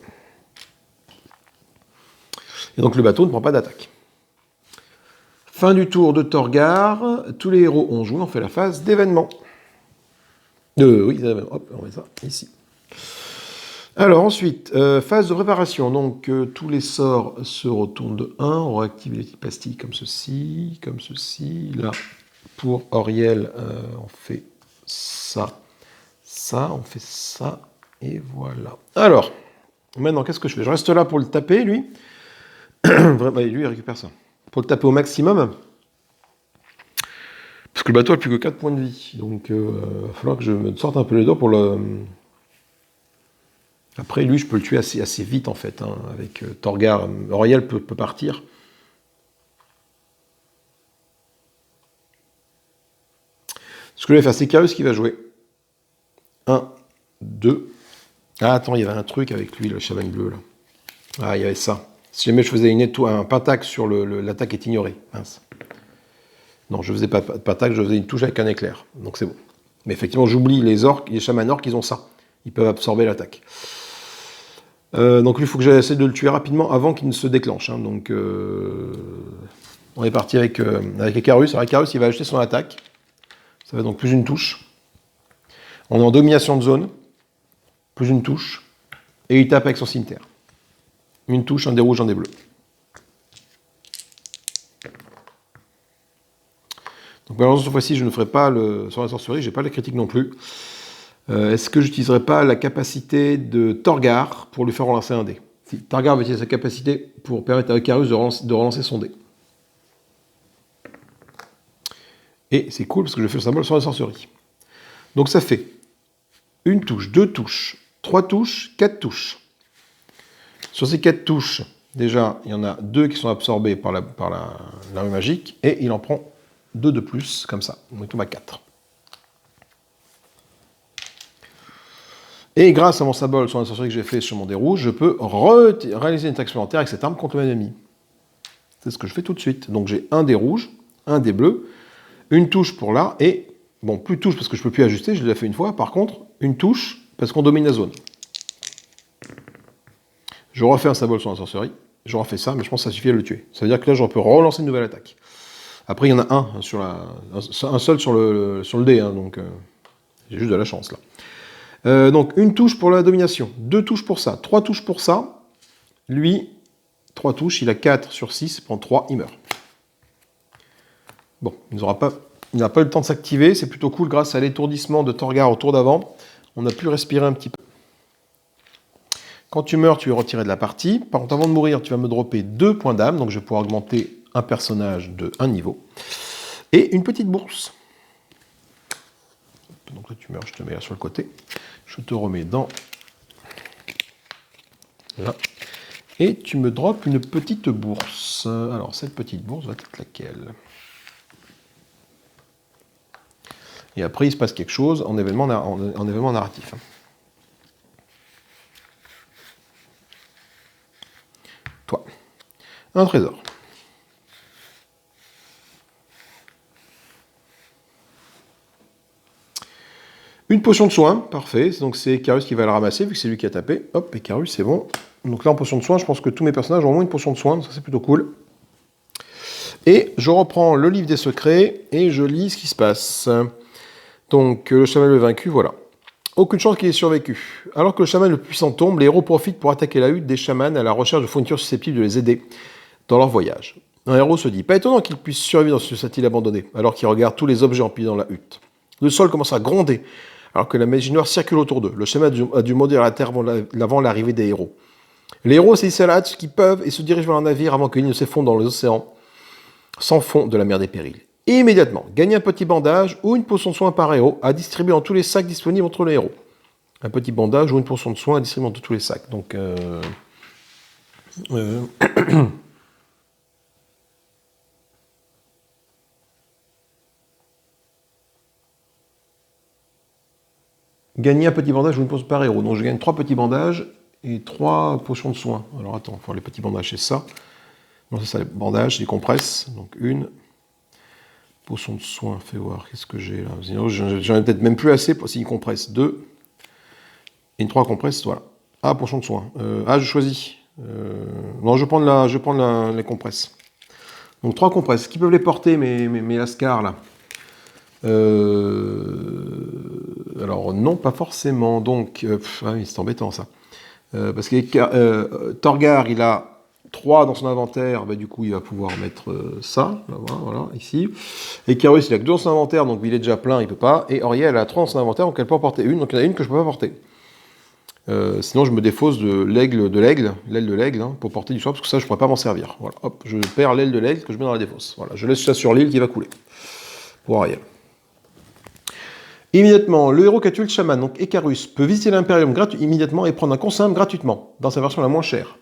Et donc le bateau ne prend pas d'attaque. Fin du tour de Torgar. Tous les héros ont joué, on fait la phase d'événement. Oui, hop, on met ça ici. Alors ensuite, phase de préparation. Donc tous les sorts se retournent de 1. On réactive les petites pastilles comme ceci, comme ceci. Là, pour Auriel, on fait ça, ça, on fait ça, et voilà. Alors, maintenant, qu'est-ce que je fais? Je reste là pour le taper, lui. Lui, il récupère ça. Pour le taper au maximum. Parce que le bateau a plus que 4 points de vie. Donc, il va falloir que je me sorte un peu les doigts pour le... Après, lui, je peux le tuer assez vite, en fait, hein, avec Torgar. Auriel peut partir. Ce que je vais faire, c'est Icarus qui va jouer. 1, 2. Ah, attends, il y avait un truc avec lui, le chaman bleu, là. Ah, il y avait ça. Si jamais je faisais un pentacle sur l'attaque est ignorée. Mince. Non, je faisais pas de pentacle, je faisais une touche avec un éclair. Donc c'est bon. Mais effectivement, j'oublie les orques, les chamans orques, ils ont ça. Ils peuvent absorber l'attaque. Donc il faut que j'essaie de le tuer rapidement avant qu'il ne se déclenche. Hein. Donc on est parti avec Icarus. Alors Icarus, il va ajouter son attaque. Ça va donc plus une touche. On est en domination de zone. Plus une touche. Et il tape avec son cimetière. Une touche, un des rouges, un des bleus. Donc malheureusement, cette fois-ci, je ne ferai pas sur la sorcellerie, je n'ai pas la critique non plus. Est-ce que je n'utiliserai pas la capacité de Torgar pour lui faire relancer un dé? Si Torgar va utiliser sa capacité pour permettre à Icarus de relancer son dé. Et c'est cool parce que je fais le symbole sur la sorcellerie. Donc ça fait une touche, 2 touches, 3 touches, 4 touches. Sur ces 4 touches, déjà, il y en a 2 qui sont absorbées par la rue magique, et il en prend 2 de plus, comme ça. Donc il tombe à 4. Et grâce à mon symbole sur la sorcellerie que j'ai fait sur mon dé rouge, je peux réaliser une attaque supplémentaire avec cette arme contre mon ennemi. C'est ce que je fais tout de suite. Donc j'ai un dé rouge, un dé bleu, une touche pour là, et, bon, plus de touche parce que je ne peux plus ajuster, je l'ai déjà fait une fois. Par contre, une touche parce qu'on domine la zone. Je refais un symbole sur la sorcellerie, je refais ça, mais je pense que ça suffit à le tuer. Ça veut dire que là, je peux relancer une nouvelle attaque. Après, il y en a un seul sur le dé, hein, donc j'ai juste de la chance là. Donc, une touche pour la domination, 2 touches pour ça, 3 touches pour ça. Lui, 3 touches, il a 4 sur 6, il prend 3, il meurt. Bon, il n'a pas eu le temps de s'activer, c'est plutôt cool, grâce à l'étourdissement de Torgar au tour d'avant, on a pu respirer un petit peu. Quand tu meurs, tu es retiré de la partie. Par contre, avant de mourir, tu vas me dropper 2 points d'âme, donc je vais pouvoir augmenter un personnage de 1 niveau. Et une petite bourse. Donc là, tu meurs, je te mets là sur le côté. Je te remets dans... là. Et tu me drops une petite bourse. Alors, cette petite bourse va être laquelle? Et après, il se passe quelque chose en événement narratif. Toi. Un trésor. Une potion de soin, parfait. Donc c'est Icarus qui va le ramasser, vu que c'est lui qui a tapé. Hop, Icarus, c'est bon. Donc là, en potion de soin, je pense que tous mes personnages ont au moins une potion de soin, donc ça c'est plutôt cool. Et je reprends le livre des secrets, et je lis ce qui se passe. Donc, le chaman est vaincu, voilà. Aucune chance qu'il ait survécu. Alors que le chaman le puissant tombe, les héros profitent pour attaquer la hutte des chamans à la recherche de fournitures susceptibles de les aider dans leur voyage. Un héros se dit, pas étonnant qu'il puisse survivre dans cette île abandonnée, alors qu'il regarde tous les objets empilés dans la hutte. Le sol commence à gronder, alors que la magie noire circule autour d'eux. Le chaman a dû maudire la terre avant l'arrivée des héros. Les héros saisissent la hâte ce qu'ils peuvent et se dirigent vers un navire avant que l'île ne s'effondre dans les océans sans fond de la mer des périls. Et immédiatement, gagnez un petit bandage ou une potion de soin par héros à distribuer dans tous les sacs disponibles entre les héros. un petit bandage ou une portion de soin à distribuer dans tous les sacs. Donc, gagner un petit bandage ou une portion par héros. Donc je gagne 3 petits bandages et 3 potions de soins. Alors attends, enfin, les petits bandages c'est ça. Non, c'est ça, les bandages, les compresses. Donc une potion de soins, fais voir, qu'est-ce que j'ai là. Sinon, j'en ai peut-être même plus assez pour s'il compresse. 2 et une 3 compresses, voilà. Ah, potion de soins. Je choisis. Non, je vais prendre les compresses. Donc 3 compresses. Qui peuvent les porter, mes lascars là? Alors non, pas forcément. Donc, oui, c'est embêtant ça. Parce que Torgar, il a 3 dans son inventaire, bah, du coup il va pouvoir mettre ça, là, voilà, ici. Et Carus, il a que 2 dans son inventaire, donc il est déjà plein, il peut pas. Et Auriel, elle a 3 dans son inventaire, donc elle peut en porter une, donc il y en a une que je peux pas porter. Sinon je me défausse de l'aile de l'aigle, hein, pour porter du soin, parce que ça je pourrais pas m'en servir. Voilà, hop, je perds l'aile de l'aigle que je mets dans la défausse. Voilà, je laisse ça sur l'île qui va couler. Pour Auriel. Immédiatement, le héros qui a tué le chaman, donc Icarus, peut visiter l'Imperium immédiatement et prendre un consomme gratuitement, dans sa version la moins chère.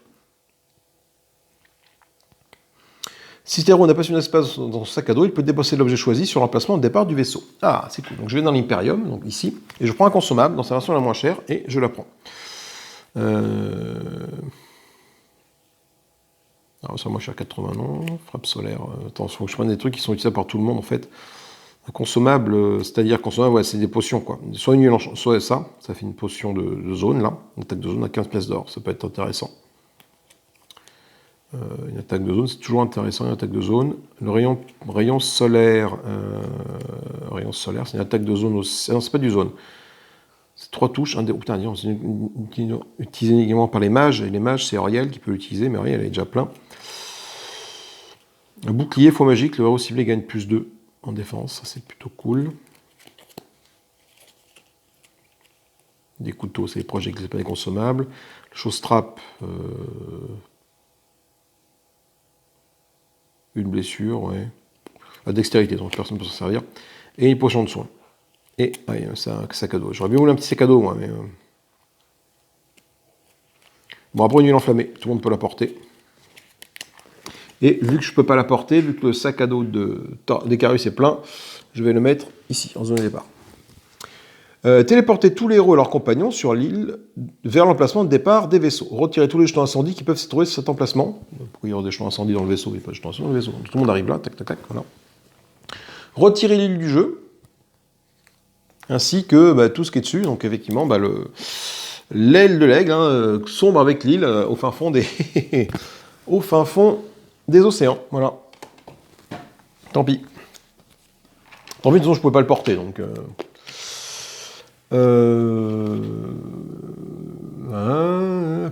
Si cet héros n'a pas suffisamment d'espace dans son sac à dos, il peut déposer l'objet choisi sur l'emplacement de départ du vaisseau. Ah, c'est cool. Donc je vais dans l'Imperium, donc ici, et je prends un consommable dans sa version la moins chère, et je la prends. Alors ça, moi je suis à 80, non. Frappe solaire. Attention, je prends des trucs qui sont utilisables par tout le monde en fait. Un consommable, c'est-à-dire consommable, ouais, c'est des potions quoi. Soit une huile, soit ça fait une potion de zone là. Une attaque de zone à 15 pièces d'or, ça peut être intéressant. Une attaque de zone, c'est toujours intéressant, une attaque de zone. Le rayon solaire, c'est une attaque de zone aussi. Non, c'est pas du zone. C'est 3 touches, c'est utilisé également par les mages, et les mages, c'est Auriel qui peut l'utiliser, mais Auriel, elle est déjà plein. Un bouclier, faux magique, le héros ciblé gagne plus 2 en défense, ça c'est plutôt cool. Des couteaux, c'est les projets, c'est pas des consommables. Le chose-trappe, une blessure, ouais. La dextérité, donc personne ne peut s'en servir. Et une potion de soin. Et c'est un sac à dos. J'aurais bien voulu un petit sac à dos, moi, mais. Bon, après une huile enflammée, tout le monde peut la porter. Et vu que je ne peux pas la porter, vu que le sac à dos d'Icarus est plein, je vais le mettre ici, en zone de départ. Téléporter tous les héros et leurs compagnons sur l'île vers l'emplacement de départ des vaisseaux. Retirer tous les jetons incendies qui peuvent se trouver sur cet emplacement. Pourquoi il y aura des jetons incendies dans le vaisseau? Il n'y a pas de jetons incendies dans le vaisseau. Donc, tout le monde arrive là, tac, tac, tac, voilà. Retirer l'île du jeu, ainsi que tout ce qui est dessus. Donc effectivement, l'aile de l'aigle sombre avec l'île au fin fond des au fin fond des océans. Voilà. Tant pis. Tant pis, de toute façon, je ne pouvais pas le porter, donc.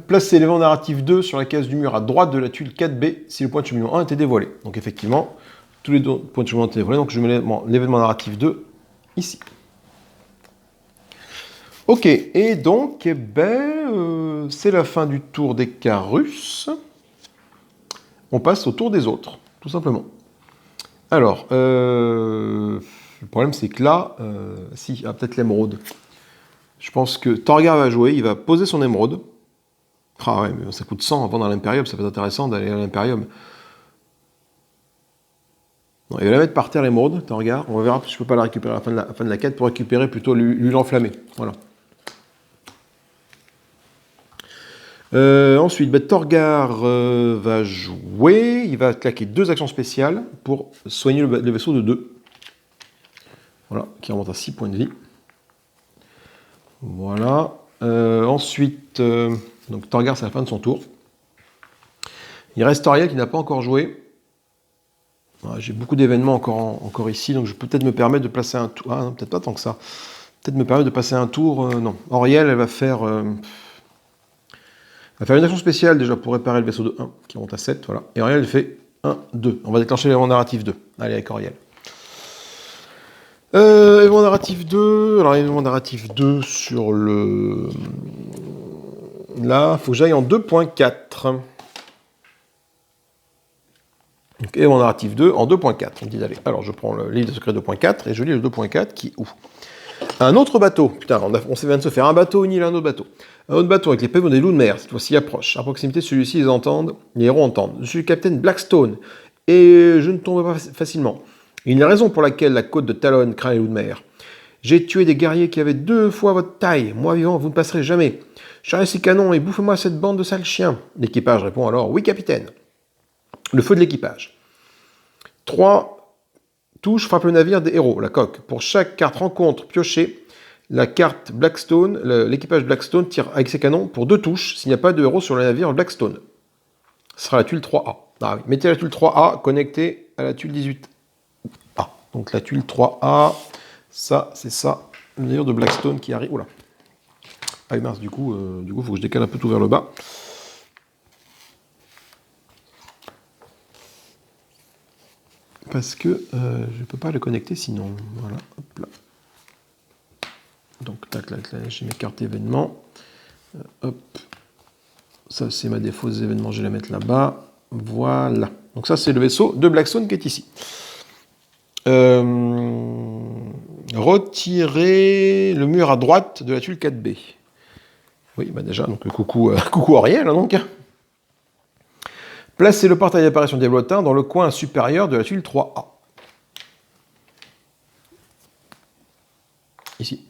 Placer l'élément narratif 2 sur la case du mur à droite de la tuile 4B si le point de cheminement 1 était dévoilé. Donc effectivement, tous les points de cheminement étaient dévoilés, donc je mets l'événement narratif 2 ici. Ok, et donc, c'est la fin du tour des Carus. On passe au tour des autres, tout simplement. Alors, le problème c'est que là, peut-être l'émeraude. Je pense que Torgar va jouer, il va poser son émeraude. Ah ouais, mais ça coûte 100 avant dans l'Imperium, ça peut être intéressant d'aller à l'Imperium. Non, il va la mettre par terre l'émeraude, Torgar. On verra si je peux pas la récupérer à la fin de la quête pour récupérer plutôt l'huile enflammée. Voilà. Ensuite, Torgar va jouer. Il va claquer 2 actions spéciales pour soigner le vaisseau de 2. Voilà, qui remonte à 6 points de vie. Voilà. Ensuite, donc Torgar, c'est la fin de son tour. Il reste Auriel qui n'a pas encore joué. J'ai beaucoup d'événements encore ici, donc je peux peut-être me permettre de placer un tour. Ah non, peut-être pas tant que ça. Peut-être me permettre de passer un tour. Non. Auriel, elle va faire. Elle va faire une action spéciale déjà pour réparer le vaisseau de 1, qui monte à 7. Voilà. Et Auriel, elle fait 1, 2. On va déclencher l'élément narratif 2. Allez, avec Auriel. Élément narratif 2. Alors, élément narratif 2 sur le. Là, il faut que j'aille en 2.4. Donc, élément narratif 2 en 2.4. On dit d'aller. Alors, je prends le livre de secret 2.4 et je lis le 2.4 qui est où? Un autre bateau. Putain, on vient de se faire un bateau, une île, un autre bateau. Un autre bateau avec les pavillons des loups de mer. Cette fois-ci approche. À proximité de celui-ci, les héros entendent. Je suis le capitaine Blackstone. Et je ne tombe pas facilement. Il y a une raison pour laquelle la côte de Talon craint les loups de mer. J'ai tué des guerriers qui avaient 2 fois votre taille. Moi vivant, vous ne passerez jamais. Chargez ces canons et bouffez-moi cette bande de sales chiens. L'équipage répond alors, oui capitaine. Le feu de l'équipage. 3 touches frappent le navire des héros, la coque. Pour chaque carte rencontre piochée, la carte Blackstone, l'équipage Blackstone tire avec ses canons pour 2 touches s'il n'y a pas de héros sur le navire Blackstone. Ce sera la tuile 3A. Ah oui. Mettez la tuile 3A connectée à la tuile 18A. Donc la tuile 3A, ça, c'est ça, le navire de Blackstone qui arrive. Oula. Ah mince, du coup, faut que je décale un peu tout vers le bas. Parce que je ne peux pas le connecter sinon. Voilà, hop là. Donc, tac, là, j'ai mes cartes événements. Hop. Ça, c'est ma défausse des événements, je vais la mettre là-bas. Voilà. Donc ça, c'est le vaisseau de Blackstone qui est ici. Retirer le mur à droite de la tuile 4B. Oui, bah déjà, donc coucou Ariel, hein, donc. Placez le portail d'apparition diablotin dans le coin supérieur de la tuile 3A. Ici.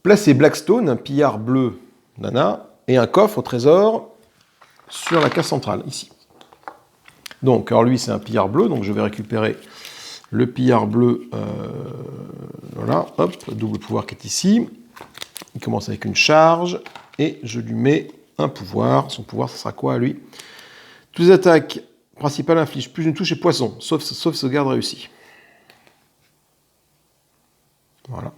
Placez Blackstone, un pillard bleu nana, et un coffre au trésor sur la case centrale, ici. Donc, alors lui, c'est un pillard bleu, donc je vais récupérer le pillard bleu, voilà, hop, double pouvoir qui est ici. Il commence avec une charge, et je lui mets un pouvoir. Son pouvoir, ça sera quoi, à lui? Toutes les attaques principales infligent plus d'une touche et poisson, sauf sauvegarde réussie. Voilà.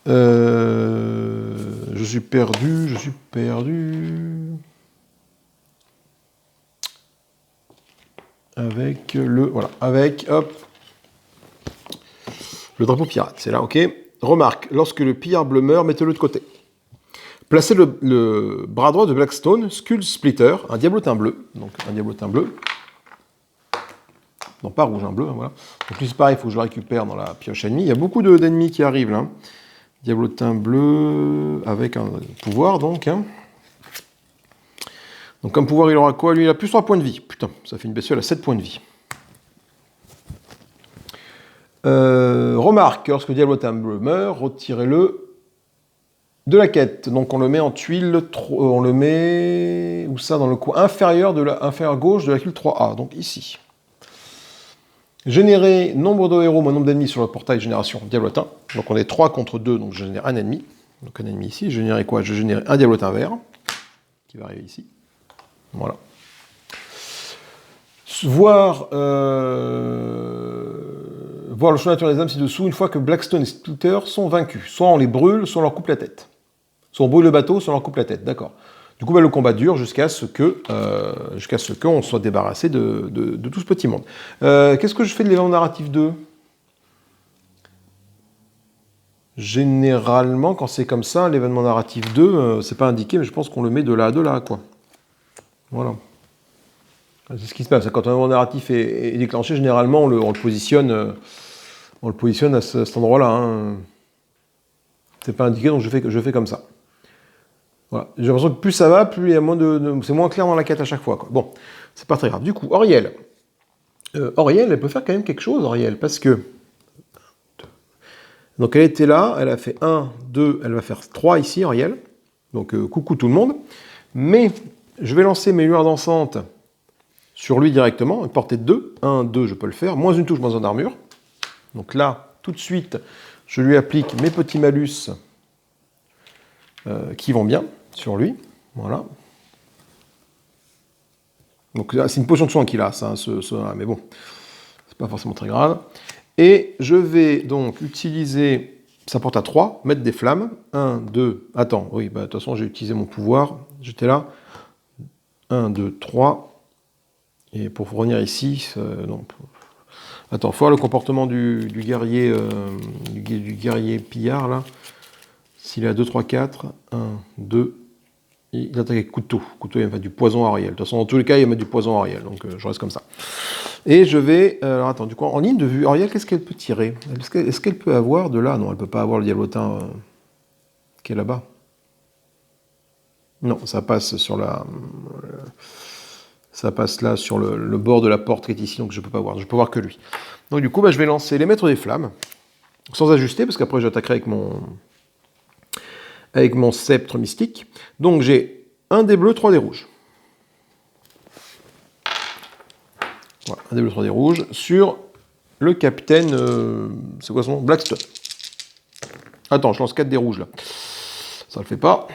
Je suis perdu. Avec hop, le drapeau pirate, c'est là, ok. Remarque, lorsque le pillard bleu meurt, mettez-le de côté. Placez le bras droit de Blackstone, Skull Splitter, un diablotin bleu. Donc un diablotin bleu. Non, pas rouge, un bleu, voilà. Donc lui, c'est pareil, il faut que je le récupère dans la pioche ennemie. Il y a beaucoup d'ennemis qui arrivent là. Diablotin bleu avec un pouvoir, donc. Hein. Donc comme pouvoir, il aura quoi? Lui, il a plus 3 points de vie. Putain, ça fait une bestiole à 7 points de vie. Remarque, lorsque le diablotin bleu meurt, retirez-le de la quête. Donc on le met en tuile, on le met où ça, dans le coin inférieur gauche de la tuile 3A, donc ici. Générer nombre de héros moins nombre d'ennemis sur le portail génération diablotin. Donc on est 3 contre 2, donc je génère un ennemi. Donc un ennemi ici. Je générais quoi? Je générais un diablotin vert qui va arriver ici. Voilà. Voir le chemin naturel des âmes ci-dessous une fois que Blackstone et Splitter sont vaincus. Soit on les brûle, soit on leur coupe la tête. Soit on brûle le bateau, soit on leur coupe la tête. D'accord. Du coup, le combat dure jusqu'à ce qu'on soit débarrassé de tout ce petit monde. Qu'est-ce que je fais de l'événement narratif 2 ? Généralement, quand c'est comme ça, l'événement narratif 2, c'est pas indiqué, mais je pense qu'on le met de là à de là, quoi. Voilà. C'est ce qui se passe. Quand un événement narratif est déclenché, généralement, on le positionne à cet endroit-là. Hein. C'est pas indiqué, donc je fais comme ça. Voilà. J'ai l'impression que plus ça va, plus il y a c'est moins clair dans la quête à chaque fois. Quoi. Bon, c'est pas très grave. Du coup, Auriel. Auriel, elle peut faire quand même quelque chose, Auriel, parce que... Donc elle était là, elle a fait 1, 2, elle va faire 3 ici, Auriel. Donc coucou tout le monde. Mais je vais lancer mes lueurs dansantes sur lui directement, une portée de 2. 1, 2, je peux le faire. Moins une touche, moins une armure. Donc là, tout de suite, je lui applique mes petits malus qui vont bien sur lui. Voilà. Donc c'est une potion de soin qu'il a, ça, mais bon, c'est pas forcément très grave. Et je vais donc utiliser, ça porte à 3, mettre des flammes. 1, 2, attends, oui, bah, de toute façon j'ai utilisé mon pouvoir, j'étais là. 1, 2, 3. Et pour revenir ici, non. Attends, il faut voir le comportement du guerrier du guerrier pillard là. S'il est à 2, 3, 4, 1, 2, il attaque avec couteau. Couteau, il va mettre du poison à Ariel. De toute façon, dans tous les cas, il va mettre du poison à Ariel. Donc je reste comme ça. Et je vais... alors attends, du coup, en ligne de vue, Auriel, qu'est-ce qu'elle peut tirer? Est-ce qu'elle peut avoir de là? Non, elle ne peut pas avoir le diablotin qui est là-bas. Non, ça passe sur la... ça passe là, sur le bord de la porte qui est ici, donc je ne peux pas voir. Je peux voir que lui. Donc du coup, je vais lancer les maîtres des flammes, sans ajuster, parce qu'après j'attaquerai avec mon sceptre mystique. Donc j'ai 1 dé bleu, 3 dés rouges. Voilà, 1 dé bleu, 3 dés rouges sur le capitaine... c'est quoi son nom? Blackstone. Attends, je lance 4 dés rouges là. Ça le fait pas.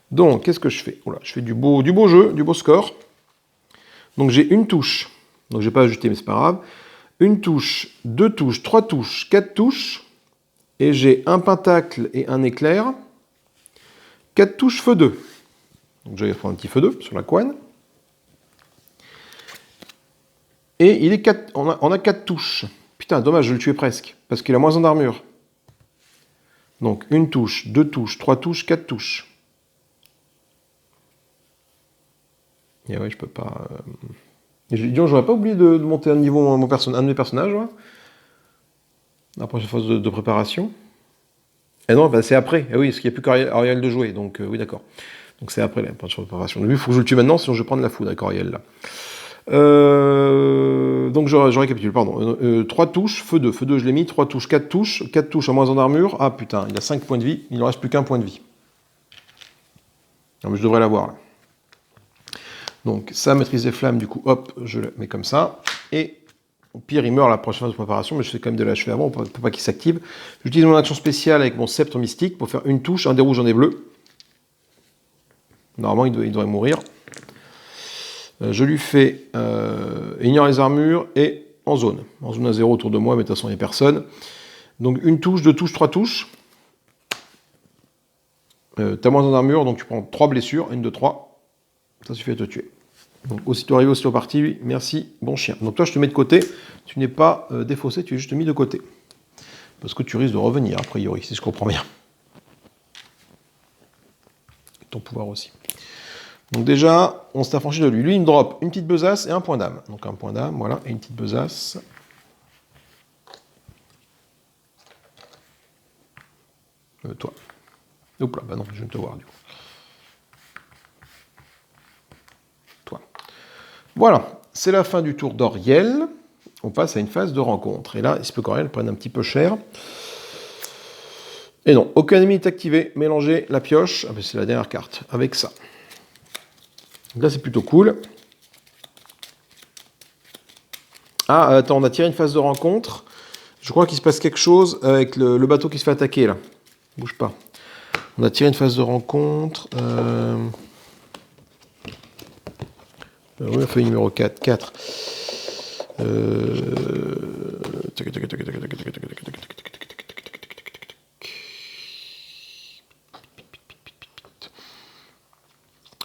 Donc, qu'est-ce que je fais? Oula, je fais du beau jeu, du beau score. Donc j'ai une touche. Donc je n'ai pas ajusté, mais c'est pas grave. Une touche, 2 touches, 3 touches, 4 touches. Et j'ai un pentacle et un éclair. 4 touches feu 2. Donc je vais prendre un petit feu 2 sur la couenne. Et il est 4, on a 4 touches. Putain, dommage, je le tuais presque. Parce qu'il a moins 1 d'armure. Donc une touche, 2 touches, 3 touches, 4 touches. Et ouais, je peux pas... j'aurais pas oublié de monter un niveau un de mes personnages, ouais. La prochaine phase de préparation. Et non, bah, c'est après. Et oui, parce qu'il n'y a plus qu'Ariel de jouer. Donc oui, d'accord. Donc c'est après la prochaine préparation. Lui, il faut que je le tue maintenant, sinon je vais prendre la foudre avec Ariel là. Donc je récapitule, pardon. 3 touches, feu 2. Feu 2, je l'ai mis. 3 touches, 4 touches. 4 touches à moins en armure. Ah putain, il a 5 points de vie. Il ne reste plus qu'un point de vie. Non, mais je devrais l'avoir là. Donc ça, maîtrise des flammes, du coup, hop, je le mets comme ça. Et au pire, il meurt à la prochaine phase de préparation, mais je fais quand même de l'achever avant pour pas qu'il s'active. J'utilise mon action spéciale avec mon sceptre mystique pour faire une touche, un des rouges, un des bleus. Normalement, il devrait mourir. Je lui fais ignore les armures et en zone. En zone à 0 autour de moi, mais de toute façon, il n'y a personne. Donc une touche, 2 touches, 3 touches. T'as moins en armure, donc tu prends 3 blessures, 1, 2, 3. Ça suffit à te tuer. Donc aussitôt arrivé, aussitôt parti, merci, bon chien. Donc toi, je te mets de côté, tu n'es pas défaussé, tu es juste mis de côté. Parce que tu risques de revenir, a priori, si je comprends bien. Et ton pouvoir aussi. Donc déjà, on s'est affranchi de lui. Lui, il me drop une petite besace et un point d'âme. Donc un point d'âme, voilà, et une petite besace. Toi. Hop là, bah non, je viens de te voir du coup. Toi. Voilà, c'est la fin du tour d'Auriel. On passe à une phase de rencontre. Et là, il se peut qu'Auriel prenne un petit peu cher. Et non, aucun ennemi n'est activé. Mélangez la pioche, ah ben c'est la dernière carte, avec ça. Donc là, c'est plutôt cool. Ah, attends, on a tiré une phase de rencontre. Je crois qu'il se passe quelque chose avec le bateau qui se fait attaquer, là. Bouge pas. On a tiré une phase de rencontre. Oui, la feuille numéro 4. 4.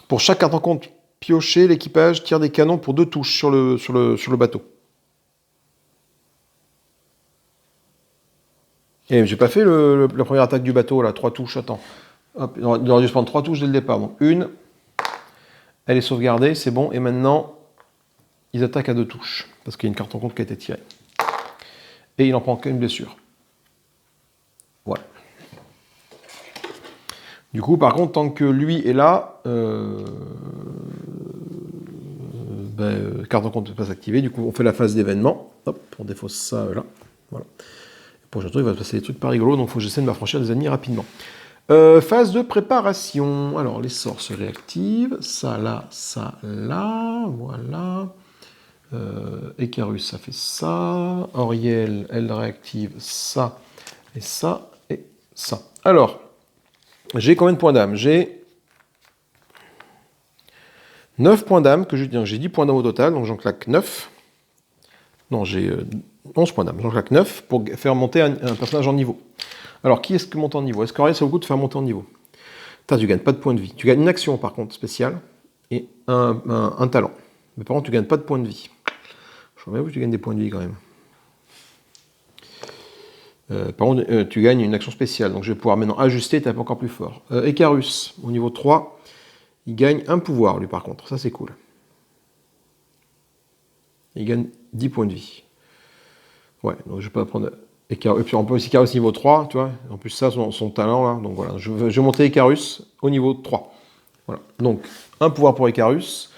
Pour chaque carte en compte piochée, l'équipage tire des canons pour 2 touches sur le bateau. Et j'ai pas fait la première attaque du bateau, là, 3 touches, attends. Hop, il aurait dû se prendre 3 touches dès le départ. Donc une, elle est sauvegardée, c'est bon, et maintenant, ils attaquent à 2 touches, parce qu'il y a une carte en compte qui a été tirée. Et il en prend qu'une blessure. Voilà. Du coup, par contre, tant que lui est là, carte en compte ne peut pas s'activer. Du coup, on fait la phase d'événement. Hop, on défausse ça là. Voilà. Pour aujourd'hui, il va se passer des trucs pas rigolos, donc il faut que j'essaie de m'affranchir des ennemis rapidement. Phase de préparation. Alors, les sorts se réactivent. Ça là, voilà. Icarus, ça fait ça. Auriel, elle réactive ça, et ça, et ça. Alors, j'ai combien de points d'âme? J'ai 9 points d'âme, j'ai 10 points d'âme au total, donc j'en claque 9. Non, j'ai 11 points d'âme, j'en claque 9 pour faire monter un personnage en niveau. Alors, qui est-ce qui monte en niveau? Est-ce qu'Auriel, ça vaut le coup de faire monter en niveau? Tu gagnes pas de points de vie. Tu gagnes une action, par contre, spéciale, et un talent. Mais par contre, tu gagnes pas de points de vie. Je crois bien que tu gagnes des points de vie, quand même. Par contre, tu gagnes une action spéciale, donc je vais pouvoir maintenant ajuster et taper encore plus fort. Icarus, au niveau 3, Il gagne un pouvoir, lui, par contre. Ça, c'est cool. Il gagne 10 points de vie. Ouais, donc je peux prendre... Et puis on peut aussi Icarus niveau 3, tu vois. En plus, ça, son talent, là. Donc voilà, je vais monter Icarus au niveau 3. Voilà. Donc, un pouvoir pour Icarus.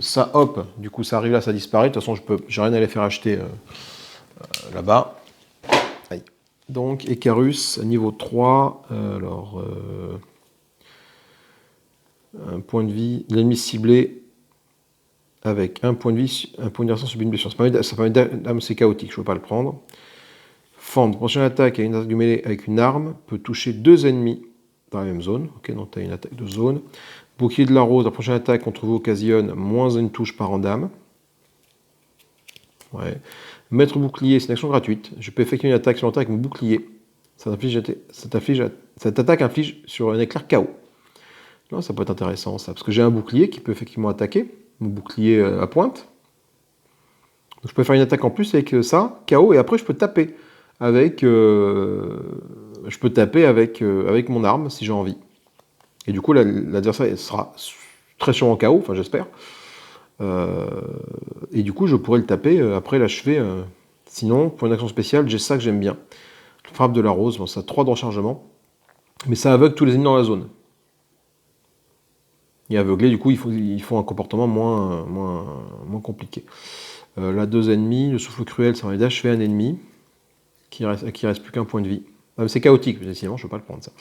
Ça, hop, du coup, ça arrive là, ça disparaît. De toute façon, j'ai rien à les faire acheter là-bas. Aïe. Donc, Icarus, niveau 3. Alors, un point de vie. L'ennemi ciblé avec un point de vie, un point de subit une blessure. Ça permet c'est chaotique, je ne peux pas le prendre. Fendre, prochaine attaque à une attaque du mêlée avec une arme, peut toucher 2 ennemis dans la même zone. Ok, donc tu as une attaque de zone. Bouclier de la rose, la prochaine attaque contre vous occasionne moins une touche par en dame. Ouais. Maître bouclier, c'est une action gratuite. Je peux effectuer une attaque sur avec mon bouclier. Cette attaque inflige sur un éclair KO. Non, ça peut être intéressant ça, parce que j'ai un bouclier qui peut effectivement attaquer, mon bouclier à pointe. Donc je peux faire une attaque en plus avec ça, KO, et après je peux taper avec, avec mon arme si j'ai envie. Et du coup l'adversaire sera très sûrement KO, enfin j'espère. Et du coup je pourrais le taper après l'achever. Sinon, pour une action spéciale, j'ai ça que j'aime bien. Frappe de la rose, bon, ça a 3 de rechargement, mais ça aveugle tous les ennemis dans la zone. Et aveuglé, du coup, il faut un comportement moins compliqué. La 2 ennemis, le souffle cruel, ça va d'achever un ennemi qui reste plus qu'un point de vie. Ah, c'est chaotique, décidément, je ne peux pas le prendre ça.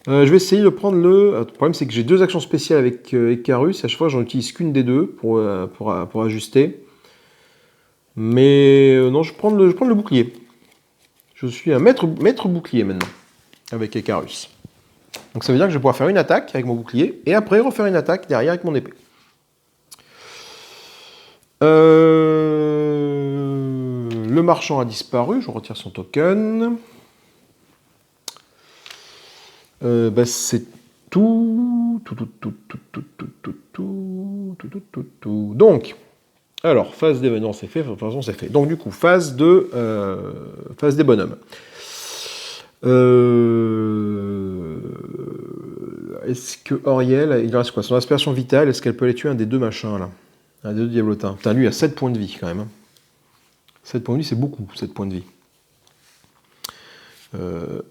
Je vais essayer de prendre le... Le problème, c'est que j'ai 2 actions spéciales avec Icarus, à chaque fois, j'en utilise qu'une des 2 pour ajuster. Mais non, je prends le bouclier. Je suis un maître bouclier maintenant, avec Icarus. Donc ça veut dire que je vais pouvoir faire une attaque avec mon bouclier, et après refaire une attaque derrière avec mon épée. Le marchand a disparu, je retire son token. C'est tout. Donc, alors, phase d'événement, c'est fait, de toute façon, c'est fait. Donc, du coup, phase des bonhommes. Est-ce que Auriel, il reste quoi? Son aspiration vitale, est-ce qu'elle peut aller tuer un des 2 machins, là? Un des 2 diablotins. Putain, lui, il a 7 points de vie, quand même. 7 points de vie, c'est beaucoup, 7 points de vie.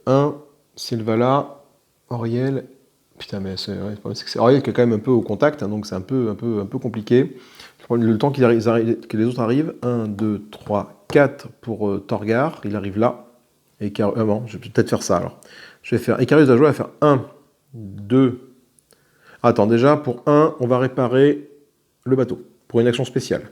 1, Sylvala, Auriel. Putain, mais c'est Auriel qui est quand même un peu au contact, hein, donc c'est un peu compliqué. Le temps que les autres arrivent. 1, 2, 3, 4 pour Torgar, il arrive là. Et bon, je vais peut-être faire ça alors. Je vais faire Icarus doit jouer à faire 1, 2. Attends, déjà, pour 1, on va réparer le bateau, pour une action spéciale.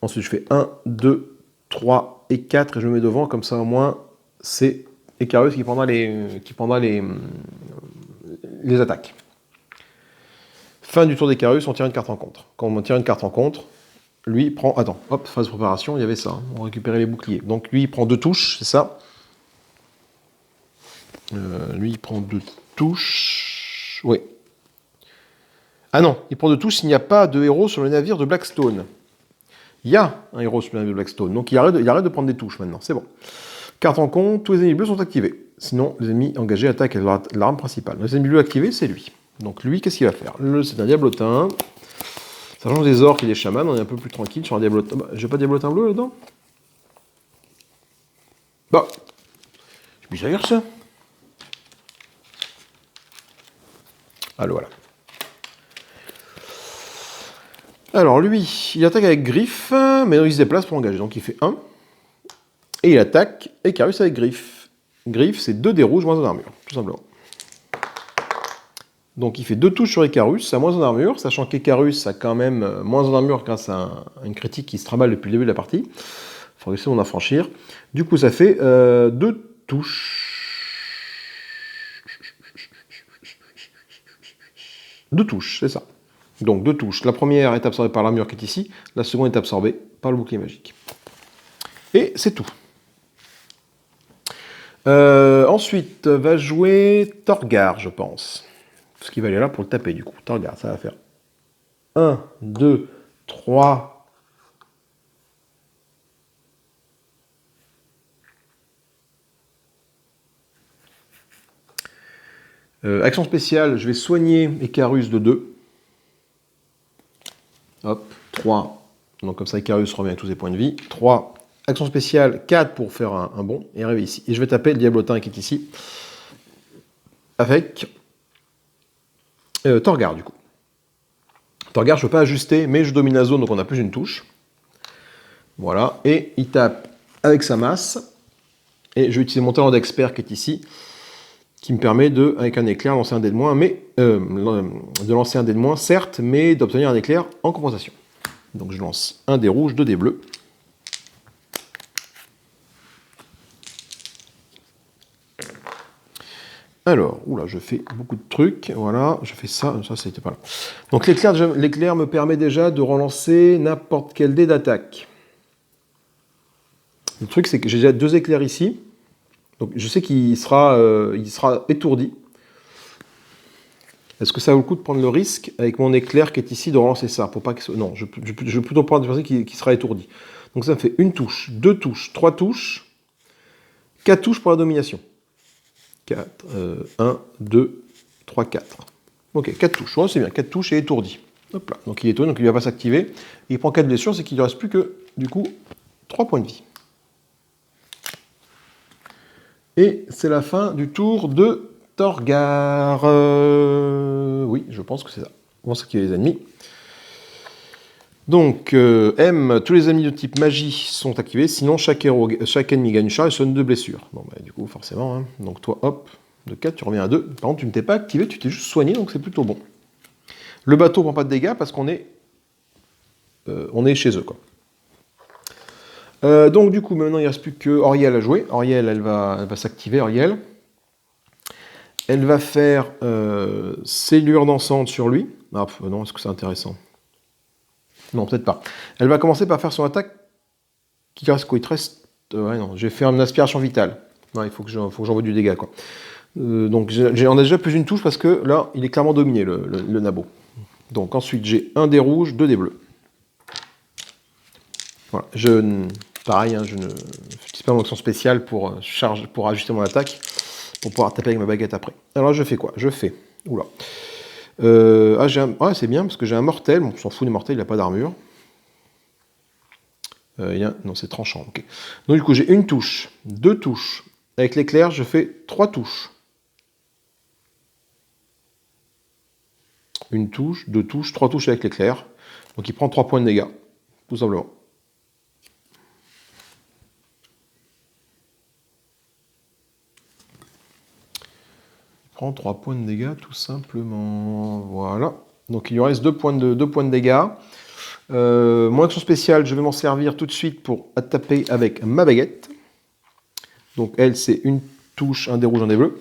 Ensuite, je fais 1, 2, 3 et 4, et je me mets devant, comme ça au moins, c'est Icarus qui prendra les attaques. Fin du tour d'Icarus, on tire une carte en contre. Quand on tire une carte en contre, lui prend... Attends, hop, phase de préparation, il y avait ça, hein, on récupérait les boucliers. Donc lui, il prend 2 touches, c'est ça. Lui, il prend 2 touches... Oui. Ah non, il prend 2 touches s'il n'y a pas de héros sur le navire de Blackstone. Il y a un héros sur le navire de Blackstone, donc il arrête de prendre des touches maintenant, c'est bon. Carte en compte, tous les ennemis bleus sont activés. Sinon, les ennemis engagés attaquent l'arme principale. Les ennemis bleus activés, c'est lui. Donc lui, qu'est-ce qu'il va faire? C'est un diablotin. Ça change des orques et des chamans, on est un peu plus tranquille sur un diablotin. Bah, j'ai pas de diablotin bleu là-dedans? Bah, c'est bizarre ça. Alors voilà. Alors lui, il attaque avec griffe, mais il se déplace pour engager. Donc il fait 1. Et il attaque Icarus avec griffe. Griffe, c'est 2 dés rouges moins 1 armure, tout simplement. Donc il fait 2 touches sur Icarus, à moins 1 armure, sachant qu'Icarus a quand même moins 1 armure grâce à une critique qui se trimballe depuis le début de la partie. Il faudrait essayer d'en affranchir. Du coup, ça fait 2 touches. 2 touches, c'est ça. Donc 2 touches. La première est absorbée par l'armure qui est ici, la seconde est absorbée par le bouclier magique. Et c'est tout. Ensuite, va jouer Torgar, je pense. Parce qu'il va aller là pour le taper, du coup. Torgar, ça va faire 1, 2, 3. Action spéciale, je vais soigner Icarus de 2. Hop, 3. Donc comme ça, Icarus revient avec tous ses points de vie. 3. Action spéciale, 4 pour faire un bond et arriver ici. Et je vais taper le Diablotin qui est ici. Avec Torgar, du coup. Torgar, je ne peux pas ajuster, mais je domine la zone, donc on a plus une touche. Voilà. Et il tape avec sa masse. Et je vais utiliser mon talent d'expert qui est ici, qui me permet de, avec un éclair, lancer un dé de moins, mais de lancer un dé de moins, certes, mais d'obtenir un éclair en compensation. Donc je lance un dé rouge, 2 dés bleus. Alors, oula, je fais beaucoup de trucs, voilà, je fais ça c'était pas là. Donc l'éclair me permet déjà de relancer n'importe quel dé d'attaque. Le truc, c'est que j'ai déjà 2 éclairs ici, donc je sais qu'il sera étourdi. Est-ce que ça vaut le coup de prendre le risque, avec mon éclair qui est ici, de relancer ça pour pas que... Non, je vais plutôt prendre le risque qui sera étourdi. Donc ça me fait 1 touche, 2 touches, 3 touches, 4 touches pour la domination. 4, 1, 2, 3, 4. Ok, 4 touches. Oh, c'est bien, 4 touches et étourdi. Hop là. Donc il est étourdi, donc il ne va pas s'activer. Il prend 4 blessures, c'est qu'il ne reste plus que, du coup, 3 points de vie. Et c'est la fin du tour de Torgar. Oui, je pense que c'est ça. On va s'activer les ennemis. Donc, M, tous les ennemis de type magie sont activés, sinon chaque ennemi gagne une charge et sonne 2 blessures. Bon, bah, du coup, forcément, hein. Donc toi, hop, de 4, tu reviens à 2. Par contre, tu ne t'es pas activé, tu t'es juste soigné, donc c'est plutôt bon. Le bateau ne prend pas de dégâts parce qu'on est chez eux, quoi. Donc, du coup, maintenant, il ne reste plus que Auriel à jouer. Auriel, elle va s'activer, Auriel. Elle va faire Cellure dansante sur lui. Ah, non, est-ce que c'est intéressant? Non, peut-être pas. Elle va commencer par faire son attaque. Qui reste quoi? Il te reste... ouais, non, je vais faire une aspiration vitale. Ouais, il faut que j'envoie du dégât, quoi. Donc, on a déjà plus une touche parce que là, il est clairement dominé, le nabo. Donc, ensuite, j'ai un dé rouge, 2 dés bleus. Voilà. Pareil, hein, je ne n'utilise pas mon action spéciale pour ajuster mon attaque, pour pouvoir taper avec ma baguette après. Alors, je fais quoi? Je fais... Oula. Ouais, c'est bien, parce que j'ai un mortel. Bon, on s'en fout des mortels, il n'a pas d'armure. Non, c'est tranchant, ok. Donc du coup, j'ai une touche, 2 touches. Avec l'éclair, je fais 3 touches. Une touche, 2 touches, 3 touches avec l'éclair. Donc il prend 3 points de dégâts, tout simplement. Il prend 3 points de dégâts, tout simplement. Voilà. Donc il lui reste 2 points de dégâts. Mon action spéciale, je vais m'en servir tout de suite pour taper avec ma baguette. Donc elle, c'est une touche, un dé rouge, un dé bleu.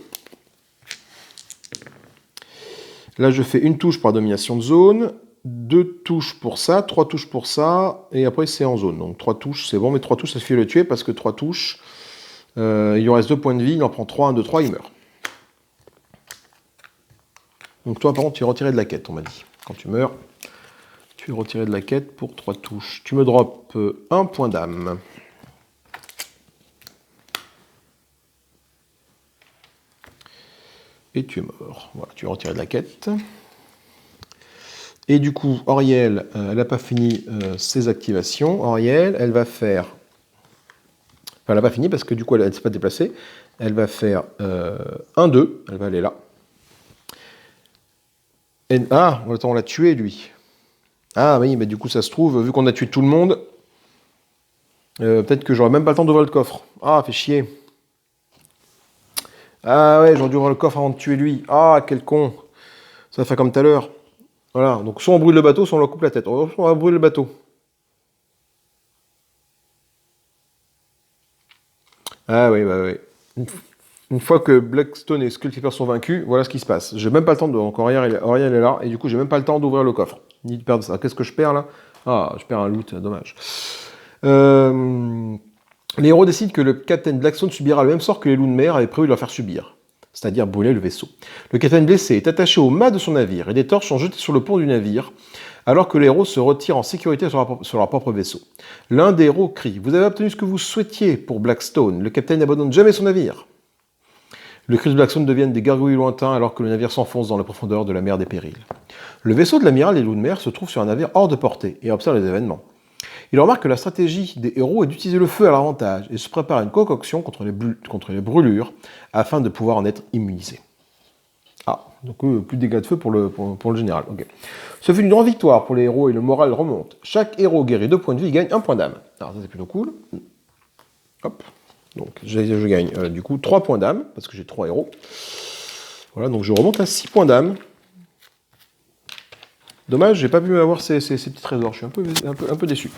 Là, je fais une touche pour la domination de zone, 2 touches pour ça, 3 touches pour ça, et après c'est en zone. Donc 3 touches, c'est bon, mais 3 touches, ça suffit de le tuer, parce que 3 touches, il lui reste 2 points de vie, il en prend 3, 1, 2, 3, il meurt. Donc toi, par contre, tu es retiré de la quête, on m'a dit. Quand tu meurs, tu es retiré de la quête pour 3 touches. Tu me droppes 1 point d'âme. Et tu es mort. Voilà, tu es retiré de la quête. Et du coup, Auriel, elle n'a pas fini ses activations. Auriel, elle va faire... Enfin, elle n'a pas fini parce que du coup, elle ne s'est pas déplacée. Elle va faire 1-2. Elle va aller là. Ah, attends, on l'a tué, lui. Ah oui, mais du coup, ça se trouve, vu qu'on a tué tout le monde, peut-être que j'aurais même pas le temps d'ouvrir le coffre. Ah, fait chier. Ah ouais, j'aurais dû ouvrir le coffre avant de tuer lui. Ah, quel con. Ça va faire comme tout à l'heure. Voilà, donc soit on brûle le bateau, soit on leur coupe la tête. On va brûler le bateau. Ah oui, bah oui. Une fois que Blackstone et Skullkeeper sont vaincus, voilà ce qui se passe. J'ai même pas le temps de... Donc Auriel est là, et du coup j'ai même pas le temps d'ouvrir le coffre. Ni de perdre ça. Qu'est-ce que je perds là? Ah, je perds un loot, dommage. Les héros décident que le capitaine Blackstone subira le même sort que les loups de mer avaient prévu de leur faire subir, c'est-à-dire brûler le vaisseau. Le capitaine blessé est attaché au mât de son navire, et des torches sont jetées sur le pont du navire, alors que les héros se retirent en sécurité sur leur propre vaisseau. L'un des héros crie « Vous avez obtenu ce que vous souhaitiez pour Blackstone, le capitaine n'abandonne jamais son navire !» Le Chris Blackstone deviennent des gargouilles lointains alors que le navire s'enfonce dans les profondeurs de la mer des périls. Le vaisseau de l'amiral des loups de mer se trouve sur un navire hors de portée et observe les événements. Il remarque que la stratégie des héros est d'utiliser le feu à leur avantage et se prépare à une concoction contre les brûlures afin de pouvoir en être immunisé. Ah, donc plus de dégâts de feu pour le général. Okay. Ce fut une grande victoire pour les héros et le moral remonte. Chaque héros guérit 2 points de vie et gagne 1 point d'âme. Alors ça c'est plutôt cool. Hop. Donc je gagne du coup 3 points d'âme, parce que j'ai 3 héros. Voilà, donc je remonte à 6 points d'âme. Dommage, j'ai pas pu avoir ces petits trésors, je suis un peu déçu.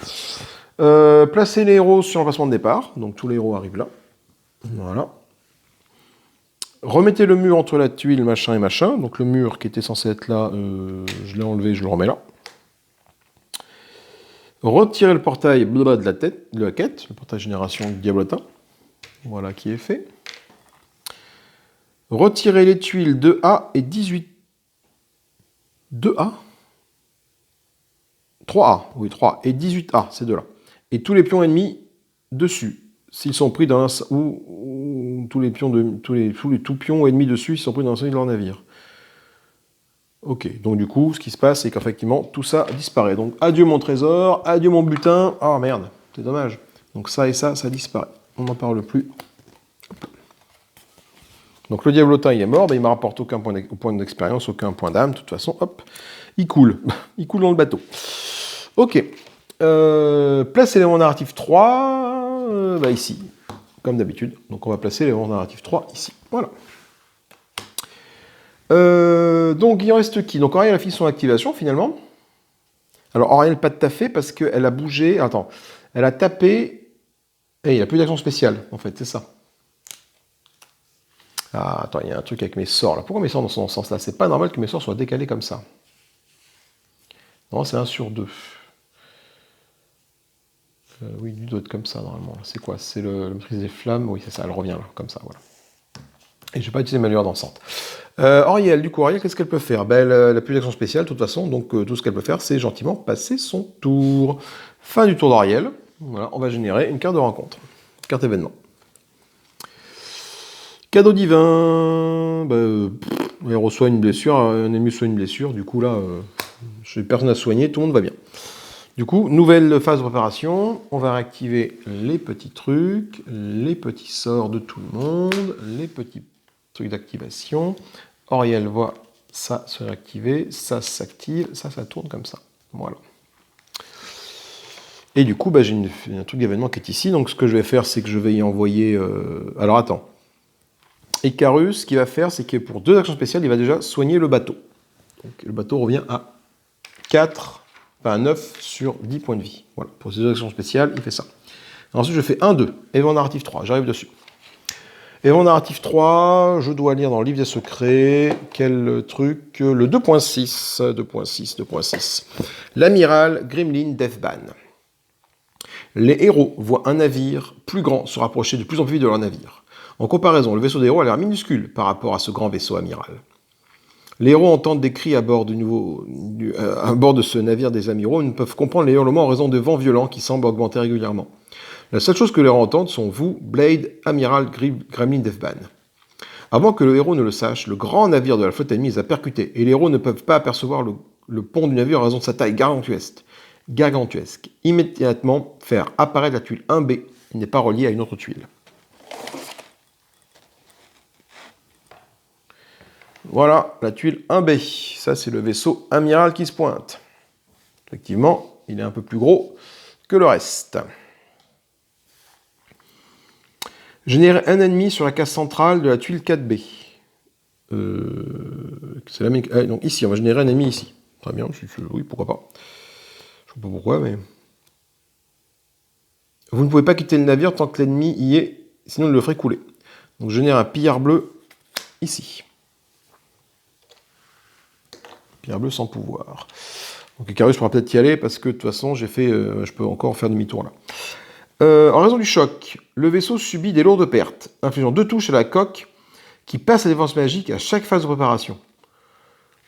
Placez les héros sur l'emplacement de départ, donc tous les héros arrivent là. Voilà. Remettez le mur entre la tuile machin et machin, donc le mur qui était censé être là, je l'ai enlevé, je le remets là. Retirez le portail de la quête, le portail génération diablotin. Voilà qui est fait. Retirez les tuiles 2A et 18. 2A 3A, oui 3A, et 18A, ces deux-là. Et tous les pions ennemis dessus, s'ils sont pris dans ou tous les pions ennemis dessus, ils sont pris dans l'incendie de leur navire. Ok, donc du coup, ce qui se passe, c'est qu'effectivement, tout ça disparaît. Donc, adieu mon trésor, adieu mon butin. Ah merde, c'est dommage. Donc ça et ça disparaît. On n'en parle plus. Donc le diablotin, il est mort, mais il ne me rapporte aucun point d'expérience, aucun point d'âme. De toute façon, hop, il coule. Il coule dans le bateau. Ok. Place l'élément narratif 3, ici, comme d'habitude. Donc on va placer l'élément narratif 3 ici. Voilà. Donc il en reste qui? Donc Auriel a fait son activation finalement. Alors Auriel pas tout à fait parce qu'elle a bougé. Attends, elle a tapé. Et il n'a plus d'action spéciale en fait, c'est ça. Ah, attends, il y a un truc avec mes sorts là. Pourquoi mes sorts dans ce sens là? C'est pas normal que mes sorts soient décalés comme ça. Non, c'est 1 sur 2. Oui, il doit être comme ça normalement. C'est quoi? C'est le maîtrise des flammes. Oui, c'est ça, elle revient là, comme ça, voilà. Et je vais pas utiliser ma lueur dansante. Auriel, du coup, Auriel, qu'est-ce qu'elle peut faire? Elle n'a plus d'action spéciale, de toute façon, donc tout ce qu'elle peut faire, c'est gentiment passer son tour. Fin du tour d'Auriel. Voilà, on va générer une carte de rencontre. Carte événement. Cadeau divin. Elle reçoit une blessure, un ennemi reçoit une blessure, du coup là, je n'ai personne à soigner, tout le monde va bien. Du coup, nouvelle phase de préparation, on va réactiver les petits trucs, les petits sorts de tout le monde, les petits trucs d'activation. Auriel voit ça se réactiver, ça s'active, ça tourne comme ça. Voilà. Et du coup, j'ai un truc d'événement qui est ici, donc ce que je vais faire, c'est que je vais y envoyer... Alors attends. Icarus, ce qu'il va faire, c'est que pour 2 actions spéciales, il va déjà soigner le bateau. Donc le bateau revient à 9 sur 10 points de vie. Voilà, pour ces 2 actions spéciales, il fait ça. Ensuite, je fais 1-2, événement narratif 3, j'arrive dessus. Événement narratif 3, je dois lire dans le livre des secrets, quel truc, le 2.6. L'amiral Gremlin Deathban. Les héros voient un navire plus grand se rapprocher de plus en plus vite de leur navire. En comparaison, le vaisseau des héros a l'air minuscule par rapport à ce grand vaisseau amiral. Les héros entendent des cris à bord de ce navire des amiraux et ne peuvent comprendre les hurlements en raison de vents violents qui semblent augmenter régulièrement. La seule chose que les héros entendent sont vous, Blade, amiral Gremlin Deathban. Avant que le héros ne le sache, le grand navire de la flotte ennemie les a percutés et les héros ne peuvent pas apercevoir le pont du navire en raison de sa taille gargantuesque. Immédiatement faire apparaître la tuile 1B qui n'est pas reliée à une autre tuile. Voilà, la tuile 1B. Ça, c'est le vaisseau amiral qui se pointe. Effectivement, il est un peu plus gros que le reste. Générer un ennemi sur la case centrale de la tuile 4B. C'est la même... donc ici, on va générer un ennemi ici. Très bien, oui, pourquoi pas. Je ne sais pas pourquoi, mais... Vous ne pouvez pas quitter le navire tant que l'ennemi y est, sinon il le ferait couler. Donc je génère un pillard bleu ici. Pierre bleu sans pouvoir. Donc Icarus pourra peut-être y aller parce que de toute façon, je peux encore faire demi-tour là. En raison du choc, le vaisseau subit des lourdes pertes, infligeant 2 touches à la coque qui passe la défense magique à chaque phase de préparation.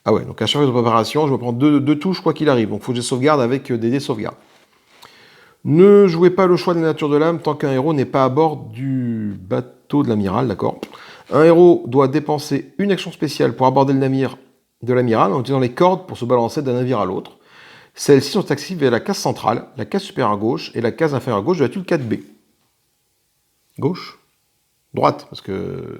Ah ouais, donc à chaque phase de préparation, je vais prendre 2 touches quoi qu'il arrive. Donc il faut que je sauvegarde avec des dés-sauvegardes. Ne jouez pas le choix de la nature de l'âme tant qu'un héros n'est pas à bord du bateau de l'amiral, d'accord. Un héros doit dépenser une action spéciale pour aborder le navire de l'amiral en utilisant les cordes pour se balancer d'un navire à l'autre. Celles-ci sont accessibles via la case centrale, la case supérieure à gauche et la case inférieure à gauche de la tuile 4B. Gauche? Droite, parce que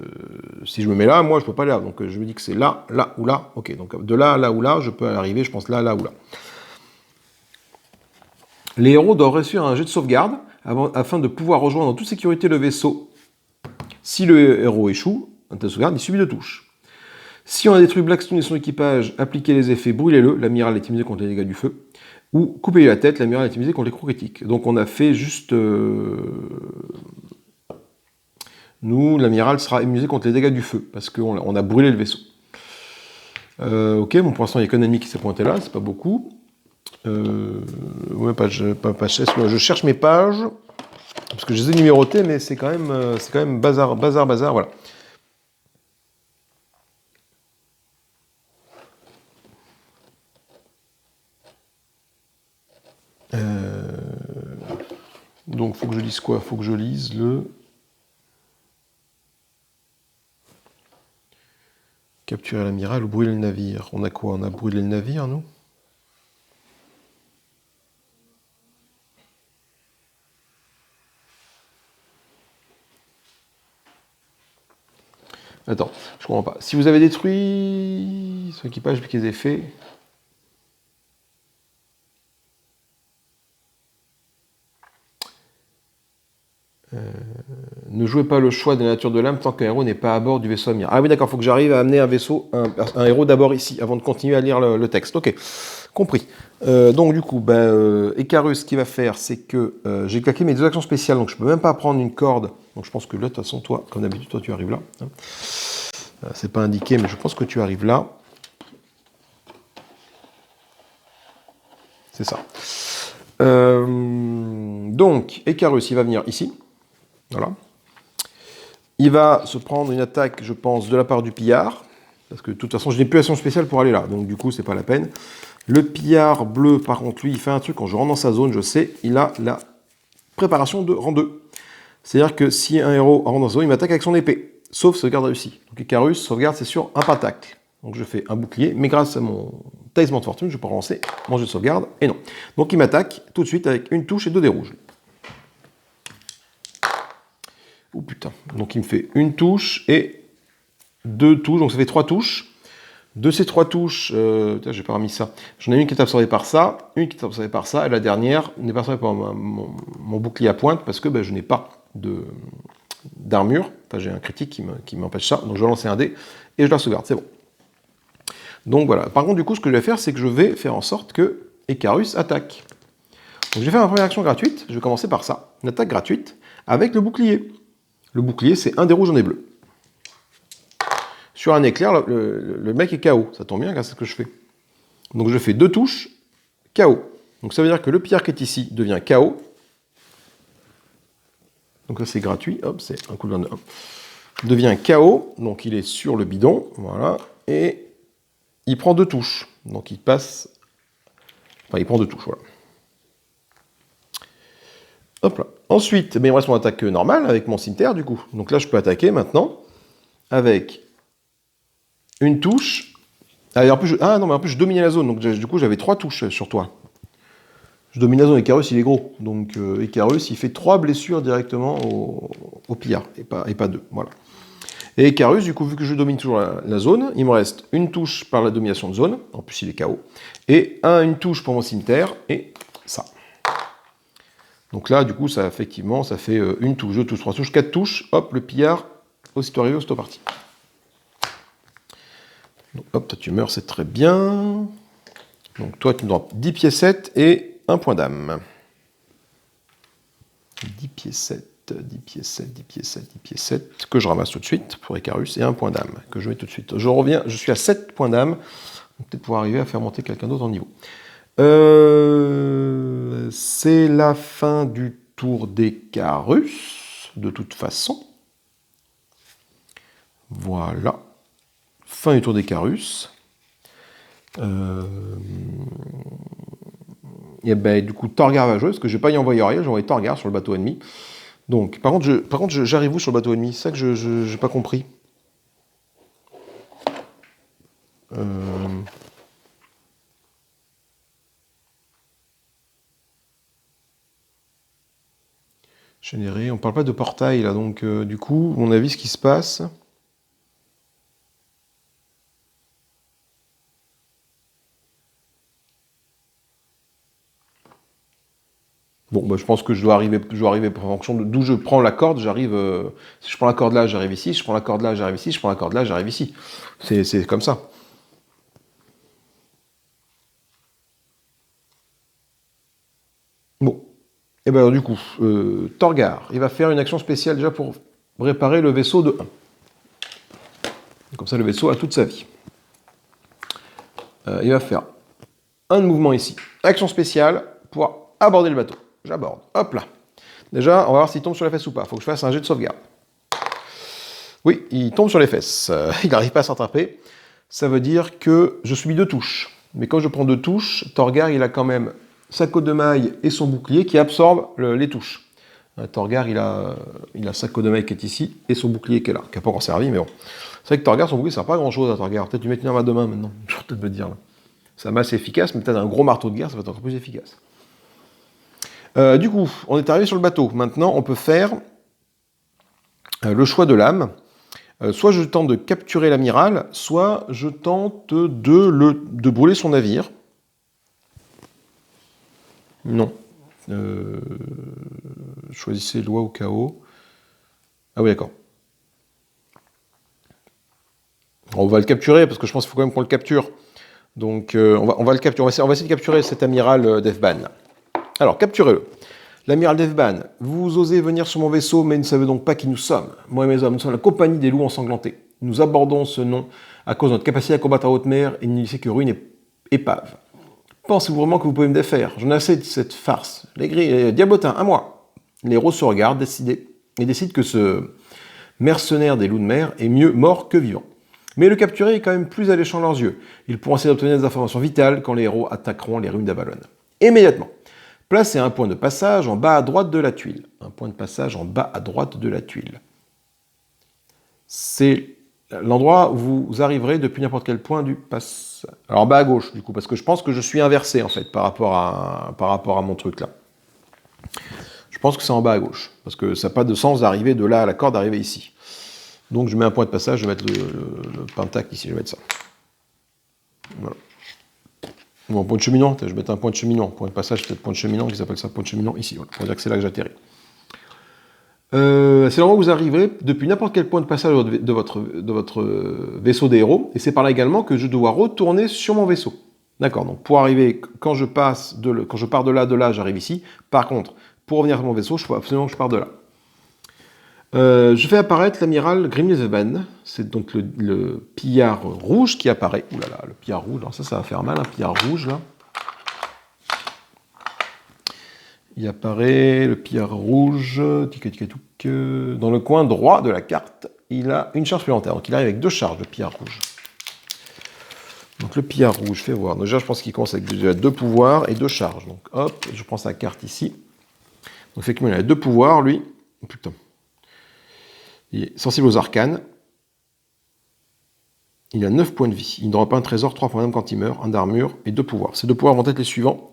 si je me mets là, moi je peux pas aller là. Donc je me dis que c'est là, là ou là. Ok, donc de là, là ou là, je peux arriver, je pense là, là ou là. Les héros doivent réussir un jet de sauvegarde afin de pouvoir rejoindre en toute sécurité le vaisseau. Si le héros échoue, un jet de sauvegarde, il subit 2 touches. Si on a détruit Blackstone et son équipage, appliquez les effets, brûlez-le, l'amiral est immunisé contre les dégâts du feu. Ou coupez-lui la tête, l'amiral est immunisé contre les coups critiques. Donc on a fait juste... Nous, l'amiral sera immunisé contre les dégâts du feu, parce qu'on a brûlé le vaisseau. Ok, bon, pour l'instant, il n'y a qu'un ennemi qui s'est pointé là, c'est pas beaucoup. Ouais, page 16, je cherche mes pages, parce que je les ai numérotées, mais c'est quand même bazar, voilà. Donc, faut que je lise quoi? Faut que je lise le... Capturer l'amiral ou brûler le navire. On a quoi? On a brûlé le navire, nous? Attends, je comprends pas. Si vous avez détruit son équipage, piquez les effets... Ne jouez pas le choix de la nature de l'âme tant qu'un héros n'est pas à bord du vaisseau amiral. Ah oui, d'accord, il faut que j'arrive à amener un héros d'abord ici, avant de continuer à lire le texte. Ok, compris. Donc du coup, Icarus, ce qu'il va faire, c'est que j'ai claqué mes 2 actions spéciales, donc je peux même pas prendre une corde. Donc je pense que là, de toute façon, toi, comme d'habitude, toi, tu arrives là. Hein. C'est pas indiqué, mais je pense que tu arrives là. C'est ça. Donc, Icarus, il va venir ici. Voilà. Il va se prendre une attaque, je pense, de la part du pillard. Parce que de toute façon, je n'ai plus action spéciale pour aller là. Donc du coup, c'est pas la peine. Le pillard bleu, par contre, lui, il fait un truc. Quand je rentre dans sa zone, je sais, il a la préparation de rang 2. C'est-à-dire que si un héros rentre dans sa zone, il m'attaque avec son épée. Sauf sauvegarde réussie. Donc Icarus, sauvegarde, c'est sur un pentacle. Donc je fais un bouclier, mais grâce à mon taisement de fortune, je peux relancer mon jeu de sauvegarde, et non. Donc il m'attaque tout de suite avec une touche et 2 dés rouges. Oh putain. Donc il me fait une touche et 2 touches, donc ça fait 3 touches. De ces 3 touches, j'ai pas remis ça. J'en ai une qui est absorbée par ça, une qui est absorbée par ça, et la dernière n'est pas absorbée par mon bouclier à pointe parce que je n'ai pas d'armure. Enfin, j'ai un critique qui m'empêche ça, donc je vais lancer un dé et je la sauvegarde, c'est bon. Donc voilà. Par contre, du coup, ce que je vais faire, c'est que je vais faire en sorte que Icarus attaque. Donc je vais faire ma première action gratuite, je vais commencer par ça, une attaque gratuite avec le bouclier. Le bouclier, c'est un des rouges, un des bleus. Sur un éclair, le mec est KO. Ça tombe bien grâce à ce que je fais. Donc je fais 2 touches, KO. Donc ça veut dire que le pillard qui est ici devient KO. Donc ça c'est gratuit, hop, c'est un cooldown de 1. Devient KO, donc il est sur le bidon, voilà, et il prend 2 touches. Donc il passe... Enfin, il prend 2 touches, voilà. Hop là. Ensuite, il me reste mon attaque normale avec mon cimetière, du coup. Donc là, je peux attaquer maintenant avec une touche. Ah, en plus, je dominais la zone, donc du coup, j'avais 3 touches sur toi. Je domine la zone, Icarus, il est gros. Donc Icarus, il fait 3 blessures directement au pillard, et pas 2. Voilà. Et Icarus, du coup, vu que je domine toujours la zone, il me reste une touche par la domination de zone, en plus il est KO, et une touche pour mon cimetière, et ça. Donc là, du coup, ça fait une touche, 2 touches, 3 touches, 4 touches. Hop, le pillard, aussitôt arrivé, aussitôt parti. Donc, hop, toi tu meurs, c'est très bien. Donc toi, tu me drops 10 pieds 7 et 1 point d'âme. 10 pieds 7, 10 pieds 7, 10 pieds 7, 10 pieds 7, que je ramasse tout de suite pour Icarus, et 1 point d'âme, que je mets tout de suite. Je reviens, je suis à 7 points d'âme. Donc peut-être pouvoir arriver à faire monter quelqu'un d'autre en niveau. C'est la fin du tour d'Icarus, de toute façon. Voilà. Fin du tour d'Icarus. Et du coup, Torgar va jouer, parce que je ne vais pas y envoyer Ariel, j'ai envoyé Torgar sur le bateau ennemi. Donc, par contre, j'arrive où sur le bateau ennemi? C'est ça que je n'ai pas compris. Générer, on parle pas de portail là, donc du coup, à mon avis, ce qui se passe. Bon, bah, je pense que je dois arriver en fonction d'où je prends la corde, j'arrive. Si je prends la corde là, j'arrive ici. Si je prends la corde là, j'arrive ici. Si je prends la corde là, j'arrive ici. C'est comme ça. Bon. Et ben alors, du coup, Torgar, il va faire une action spéciale déjà pour réparer le vaisseau de 1. Comme ça, le vaisseau a toute sa vie. Il va faire un mouvement ici. Action spéciale pour aborder le bateau. J'aborde. Hop là. Déjà, on va voir s'il tombe sur les fesses ou pas. Il faut que je fasse un jet de sauvegarde. Oui, il tombe sur les fesses. Il n'arrive pas à s'attraper. Ça veut dire que je subis 2 touches. Mais quand je prends 2 touches, Torgar, il a quand même sa côte de maille et son bouclier qui absorbent les touches. Torgar, il a sa côte de maille qui est ici et son bouclier qui est là, qui n'a pas encore servi, mais bon. C'est vrai que Torgar, son bouclier, ça ne sert pas à grand chose à Torgar. Peut-être lui mettre une arme à 2 mains maintenant. Je vais peut-être me dire là. Sa masse est efficace, mais peut-être un gros marteau de guerre, ça va être encore plus efficace. Du coup, on est arrivé sur le bateau. Maintenant, on peut faire le choix de l'âme. Soit je tente de capturer l'amiral, soit je tente de brûler son navire. Non. Choisissez loi au chaos. Ah oui, d'accord. On va le capturer, parce que je pense qu'il faut quand même qu'on le capture. Donc, on va le capturer. On va essayer de capturer cet amiral Devban. Alors, capturez-le. L'amiral Devban, vous osez venir sur mon vaisseau, mais ne savez donc pas qui nous sommes. Moi et mes hommes, nous sommes la compagnie des loups ensanglantés. Nous abordons ce nom à cause de notre capacité à combattre à haute mer et n'y sait que ruine et épave. Pensez-vous vraiment que vous pouvez me défaire? J'en ai assez de cette farce. Les diablotins, à moi. Les héros se regardent, décident que ce mercenaire des loups de mer est mieux mort que vivant. Mais le capturer est quand même plus alléchant à leurs yeux. Ils pourront essayer d'obtenir des informations vitales quand les héros attaqueront les ruines d'Avalon. Immédiatement, placez un point de passage en bas à droite de la tuile. Un point de passage en bas à droite de la tuile. C'est l'endroit où vous arriverez depuis n'importe quel point du passage. Alors en bas à gauche, du coup, parce que je pense que je suis inversé, en fait, par rapport à mon truc, là. Je pense que c'est en bas à gauche, parce que ça n'a pas de sens d'arriver de là à la corde, d'arriver ici. Donc je mets un point de passage, je vais mettre le pentacle ici, je vais mettre ça. Voilà. Ou un point de cheminant, je vais mettre un point de cheminant. Point de passage, peut-être point de cheminant, qui s'appelle ça point de cheminant, ici, voilà, pour dire que c'est là que j'atterris. C'est l'endroit où vous arriverez depuis n'importe quel point de passage de votre vaisseau des héros, et c'est par là également que je dois retourner sur mon vaisseau. D'accord, donc pour arriver, quand je pars de là, j'arrive ici. Par contre, pour revenir à mon vaisseau, il faut absolument que je parte de là. Je fais apparaître l'amiral Grimlesven, c'est donc le pillard rouge qui apparaît. Ouh là là, le pillard rouge, alors ça va faire mal, un pillard rouge là. Il apparaît, le pillard rouge, dans le coin droit de la carte, il a une charge supplémentaire. Donc il arrive avec 2 charges, le pillard rouge. Donc le pillard rouge, fais voir. Déjà, je pense qu'il commence avec 2 pouvoirs et 2 charges. Donc hop, je prends sa carte ici. Donc effectivement, il a 2 pouvoirs, lui. Oh, putain. Il est sensible aux arcanes. Il a 9 points de vie. Il n'aura pas un trésor, 3 points d'âme quand il meurt, 1 d'armure et 2 pouvoirs. Ces 2 pouvoirs vont être les suivants.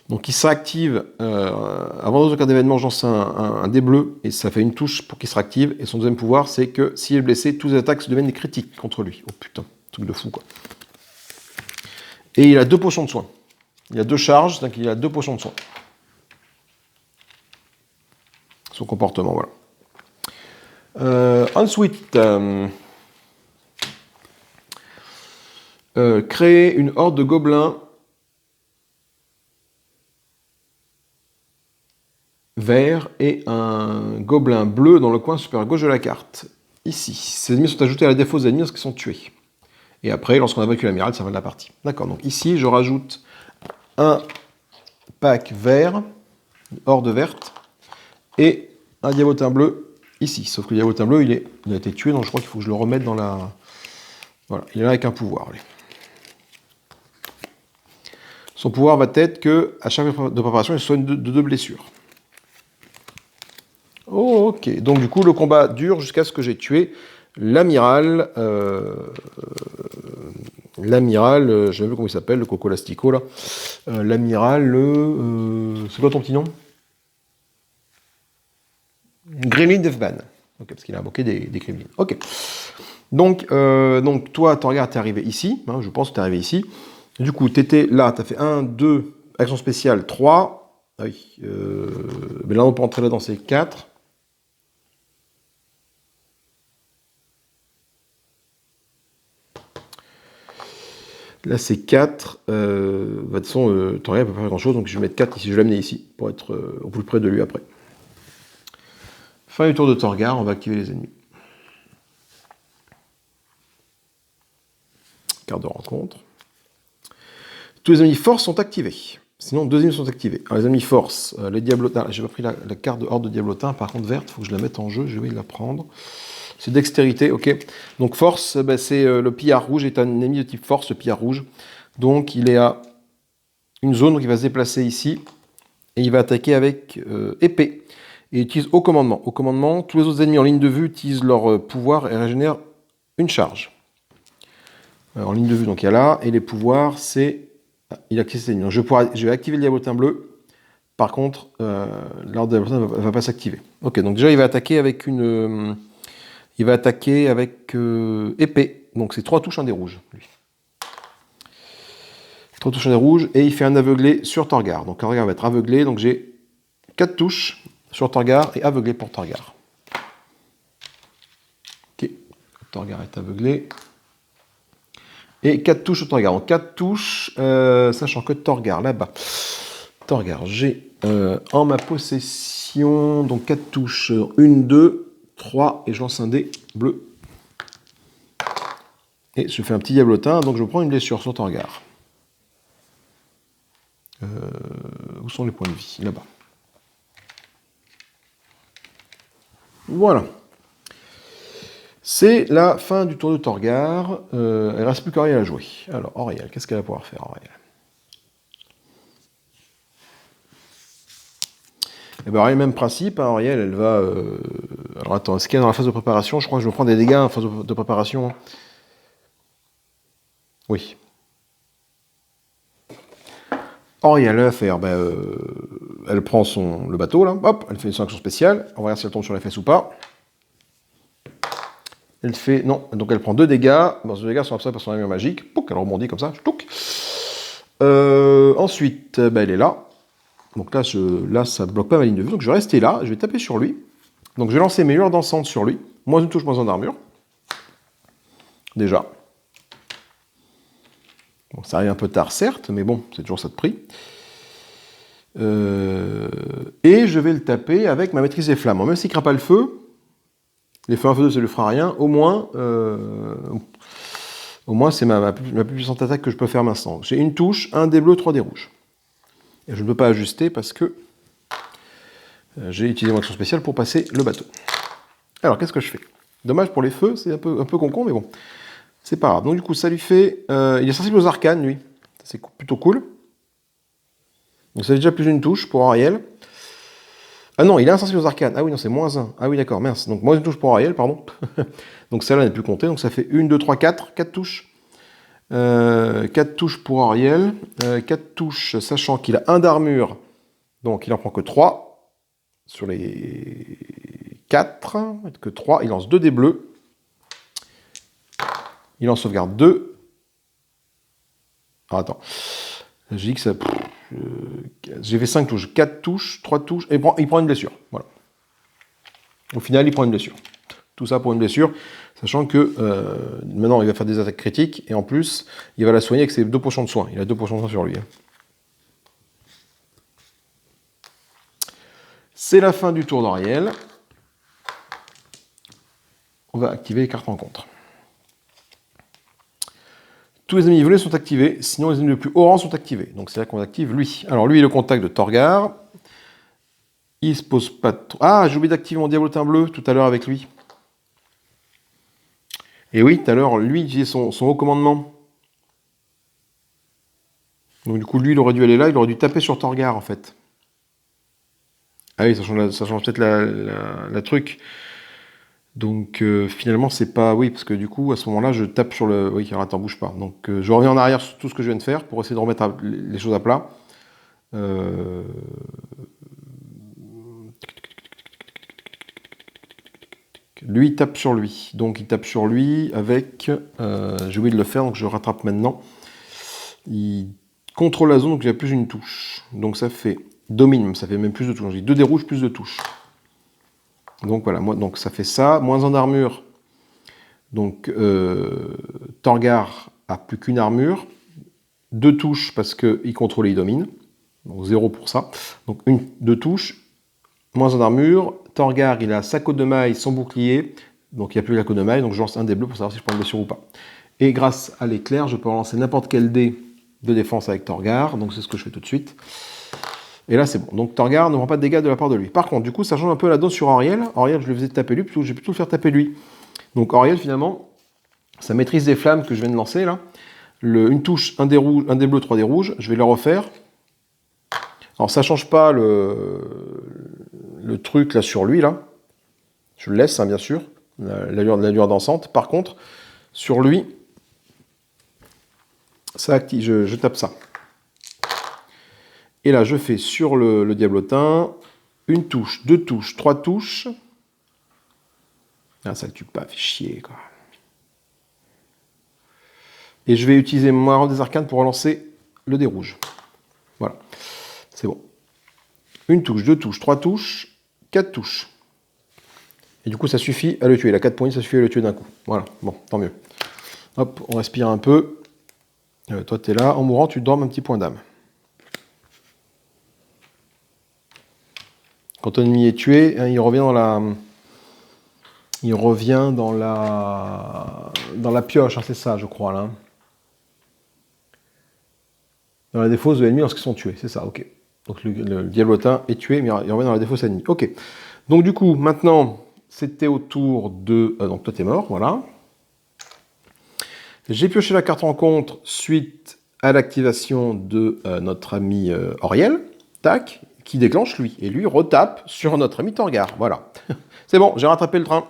Donc il s'active, avant d'autres cas d'événement, j'en sais un dé bleu, et ça fait une touche pour qu'il se réactive, et son deuxième pouvoir, c'est que s'il est blessé, toutes les attaques se deviennent des critiques contre lui. Oh putain, truc de fou quoi. Et il a 2 potions de soin. Il a 2 charges, donc il a 2 potions de soin. Son comportement, voilà. Ensuite, créer une horde de gobelins vert et un gobelin bleu dans le coin supérieur gauche de la carte. Ici, ces ennemis sont ajoutés à la défausse des ennemis lorsqu'ils sont tués. Et après, lorsqu'on a vaincu l'amiral, ça va de la partie. D'accord, donc ici, je rajoute un pack vert, une horde verte, et un diabotin bleu ici. Sauf que le diabotin bleu, il a été tué, donc je crois qu'il faut que je le remette dans la... Voilà, il est là avec un pouvoir, lui. Son pouvoir va être qu'à chaque de préparation, il soigne de 2 blessures. Oh, ok. Donc du coup, le combat dure jusqu'à ce que j'ai tué l'amiral L'amiral, je sais même plus comment il s'appelle, le Coco Lastico là. L'amiral, c'est quoi ton petit nom? Gremlin Defban. Ok, parce qu'il a invoqué des gremlins. Ok. Donc toi, Torgar, t'es arrivé ici. Hein, je pense que t'es arrivé ici. Du coup, t'étais là, t'as fait 1, 2, action spéciale, 3. Ah oui. Mais là, on peut entrer là dans ces 4. Là, c'est 4. De toute façon, Torgar ne peut pas faire grand-chose, donc je vais mettre 4 ici. Je vais l'amener ici pour être au plus près de lui après. Fin du tour de Torgar, on va activer les ennemis. Carte de rencontre. Tous les ennemis force sont activés. Sinon, 2 ennemis sont activés. Alors, les ennemis force, les diablotins. J'ai pas pris la carte de horde de diablotins, par contre verte, il faut que je la mette en jeu, je vais la prendre. C'est dextérité, ok. Donc force, c'est le pillard rouge est un ennemi de type force, le pillard rouge. Donc il est à une zone, donc il va se déplacer ici, et il va attaquer avec épée. Et il utilise au commandement. Au commandement, tous les autres ennemis en ligne de vue utilisent leur pouvoir et régénèrent une charge. En ligne de vue, donc il y a là, et les pouvoirs, c'est... il active ses ennemis. Donc je vais activer le diablotin bleu. Par contre, l'ordre de diablotin ne va pas s'activer. Ok, donc déjà il va attaquer avec une... il va attaquer avec épée. Donc c'est 3 touches, un des rouges, lui. 3 touches, un des rouges, et il fait un aveuglé sur Torgar. Donc Torgar va être aveuglé, donc j'ai 4 touches sur Torgar et aveuglé pour Torgar. Ok, Torgar est aveuglé. Et 4 touches sur Torgar. Donc 4 touches, sachant que Torgar, là-bas. Torgar, j'ai en ma possession donc 4 touches. 1, 2, 3, et je lance un dé bleu. Et je fais un petit diablotin, donc je prends une blessure sur Torgar. Où sont les points de vie? Là-bas. Voilà. C'est la fin du tour de Torgar. Il ne reste plus qu'Auriel à jouer. Alors, Auriel, qu'est-ce qu'elle va pouvoir faire, Auriel? Eh bien, Auriel, même principe. Hein, Auriel, elle va... Alors, attends, est-ce qu'il y a dans la phase de préparation? Je crois que je me prends des dégâts en phase de préparation. Oui. Auriel, elle va faire... elle prend le bateau, là. Hop, elle fait une action spéciale. On va voir si elle tombe sur les fesses ou pas. Elle fait... Non, donc elle prend 2 dégâts. Bon, ces dégâts sont absorbés par son armure magique. Pouc, elle rebondit comme ça. Touc. Ensuite, elle est là. Donc là, ça ne bloque pas ma ligne de vue. Donc je vais rester là. Je vais taper sur lui. Donc je vais lancer mes lueurs dansantes sur lui. Moins une touche, moins un d'armure. Déjà. Bon, ça arrive un peu tard, certes, mais bon, c'est toujours ça de prix. Et je vais le taper avec ma maîtrise des flammes. Même s'il ne craint pas le feu, les feux 1, feu 2, ça ne lui fera rien. Au moins c'est ma plus puissante attaque que je peux faire maintenant. J'ai une touche, 1 dé bleu, 3 dés rouges. Et je ne peux pas ajuster parce que j'ai utilisé mon action spéciale pour passer le bateau. Alors, qu'est-ce que je fais? Dommage pour les feux, c'est un peu con, mais bon. C'est pas grave. Donc, du coup, ça lui fait... il est sensible aux arcanes, lui. C'est plutôt cool. Donc, ça fait déjà plus d'une touche pour Ariel. Ah non, il est insensible aux arcanes. Ah oui, non, c'est moins 1. Ah oui, d'accord, mince. Donc, moins une touche pour Ariel, pardon. Donc, celle-là n'est plus comptée. Donc, ça fait 1, 2, 3, 4. 4 touches. 4 touches pour Ariel. 4 touches, sachant qu'il a 1 d'armure. Donc, il en prend que 3. Sur les 4, que 3, il lance 2 dés bleus. Il en sauvegarde 2. Ah, attends. J'ai dit que ça... j'ai fait 5 touches. 4 touches, 3 touches, et il prend une blessure. Voilà. Au final, il prend une blessure. Tout ça pour une blessure, sachant que maintenant, il va faire des attaques critiques, et en plus, il va la soigner avec ses 2 potions de soin. Il a 2 potions de soin sur lui. C'est la fin du tour d'Ariel. On va activer les cartes rencontres. Tous les ennemis volés sont activés, sinon les ennemis de plus haut rang sont activés. Donc c'est là qu'on active lui. Alors lui, il est le contact de Torgar. Il se pose pas trop... Ah, j'ai oublié d'activer mon diablotin bleu tout à l'heure avec lui. Et oui, tout à l'heure, lui, il utilisait son haut commandement. Donc du coup, lui, il aurait dû aller là, il aurait dû taper sur Torgar, en fait. Ah oui, ça change peut-être la truc. Donc finalement, c'est pas... Oui, parce que du coup, à ce moment-là, je tape sur le... Oui, alors attends, bouge pas. Donc je reviens en arrière sur tout ce que je viens de faire pour essayer de remettre les choses à plat. Lui, il tape sur lui. Donc il tape sur lui avec... j'ai oublié de le faire, donc je rattrape maintenant. Il contrôle la zone, donc il y a plus une touche. Donc ça fait... Domine, ça fait même plus de touches. J'ai 2 dés rouges, plus de touches. Donc voilà, donc ça fait ça. Moins 1 d'armure. Donc Torgar a plus qu'une armure. 2 touches parce qu'il contrôle et il domine. Donc 0 pour ça. Donc 2 touches. Moins 1 d'armure. Torgar, il a sa côte de maille, son bouclier. Donc il n'y a plus la côte de maille. Donc je lance un dé bleu pour savoir si je prends une blessure ou pas. Et grâce à l'éclair, je peux lancer n'importe quel dé de défense avec Torgar. Donc c'est ce que je fais tout de suite. Et là, c'est bon. Donc Torgar ne prend pas de dégâts de la part de lui. Par contre, du coup, ça change un peu la donne sur Auriel. Auriel, je le faisais taper lui, plutôt je vais plutôt le faire taper lui. Donc Auriel, finalement, sa maîtrise des flammes que je viens de lancer, là, une touche, un dé rouge, un dé bleu, 3 dés rouges, je vais le refaire. Alors ça change pas le truc là sur lui, là. Je le laisse, hein, bien sûr, l'allure dansante. Par contre, sur lui, ça active, je tape ça. Et là, je fais sur le diablotin une touche, 2 touches, 3 touches. Ah, ça ne tue pas, fait chier, quoi. Et je vais utiliser mon arme des arcanes pour relancer le dé rouge. Voilà, c'est bon. Une touche, 2 touches, 3 touches, 4 touches. Et du coup, ça suffit à le tuer. Il a 4 points, ça suffit à le tuer d'un coup. Voilà, bon, tant mieux. Hop, on respire un peu. Toi, tu es là. En mourant, tu dormes un petit point d'âme. Quand ton ennemi est tué, hein, il revient dans la... Il revient dans la pioche, hein, c'est ça, je crois, là. Dans la défausse de l'ennemi lorsqu'ils sont tués, c'est ça, ok. Donc le diablotin est tué, mais il revient dans la défausse ennemie. Ok. Donc du coup, maintenant, c'était au tour de... donc toi, t'es mort, voilà. J'ai pioché la carte rencontre suite à l'activation de notre ami Auriel. Tac, qui déclenche lui. Et lui retape sur notre ami Torgar. Voilà. C'est bon, j'ai rattrapé le train.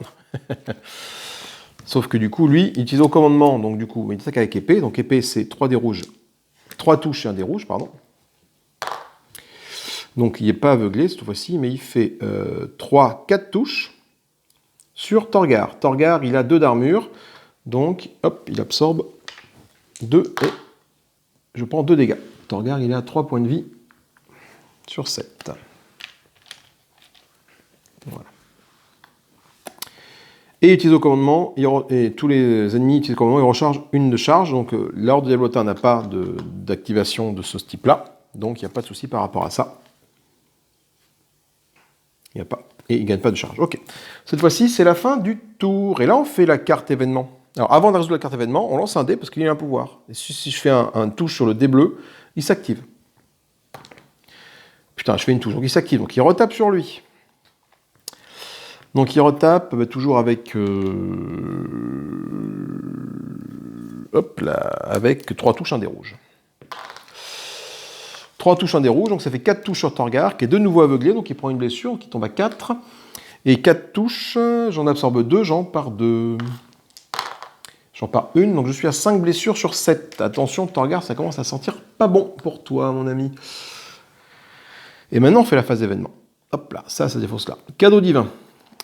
Sauf que du coup, lui, il utilise au commandement. Donc du coup, il attaque avec épée. Donc épée, c'est 3 dés rouges. 3 touches et un dé rouge, pardon. Donc il n'est pas aveuglé cette fois-ci, mais il fait 4 touches sur Torgar. Torgar, il a 2 d'armure. Donc, hop, il absorbe 2 et je prends 2 dégâts. Torgar, il est à 3 points de vie sur 7. Voilà. Et il utilise au commandement, et tous les ennemis utilisent au commandement, ils rechargent une de charge. Donc l'ordre de diablotin n'a pas d'activation de ce type-là. Donc il n'y a pas de souci par rapport à ça. Il n'y a pas. Et il ne gagne pas de charge. Ok. Cette fois-ci, c'est la fin du tour. Et là, on fait la carte événement. Alors avant de résoudre la carte événement, on lance un dé parce qu'il a un pouvoir. Et si je fais un touche sur le dé bleu, il s'active. Putain, je fais une touche, donc il s'active. Donc il retape sur lui. Donc il retape, toujours avec... hop là, avec 3 touches, un dé rouge. 3 touches, un dé rouge, donc ça fait 4 touches sur Torgar, qui est de nouveau aveuglé, donc il prend une blessure, qui tombe à 4. Et 4 touches, j'en absorbe 2, j'en pars 2. J'en pars une, donc je suis à 5 blessures sur 7. Attention, Torgar, ça commence à sentir pas bon pour toi, mon ami. Et maintenant, on fait la phase d'événement. Hop là, ça défausse là. Cadeau divin.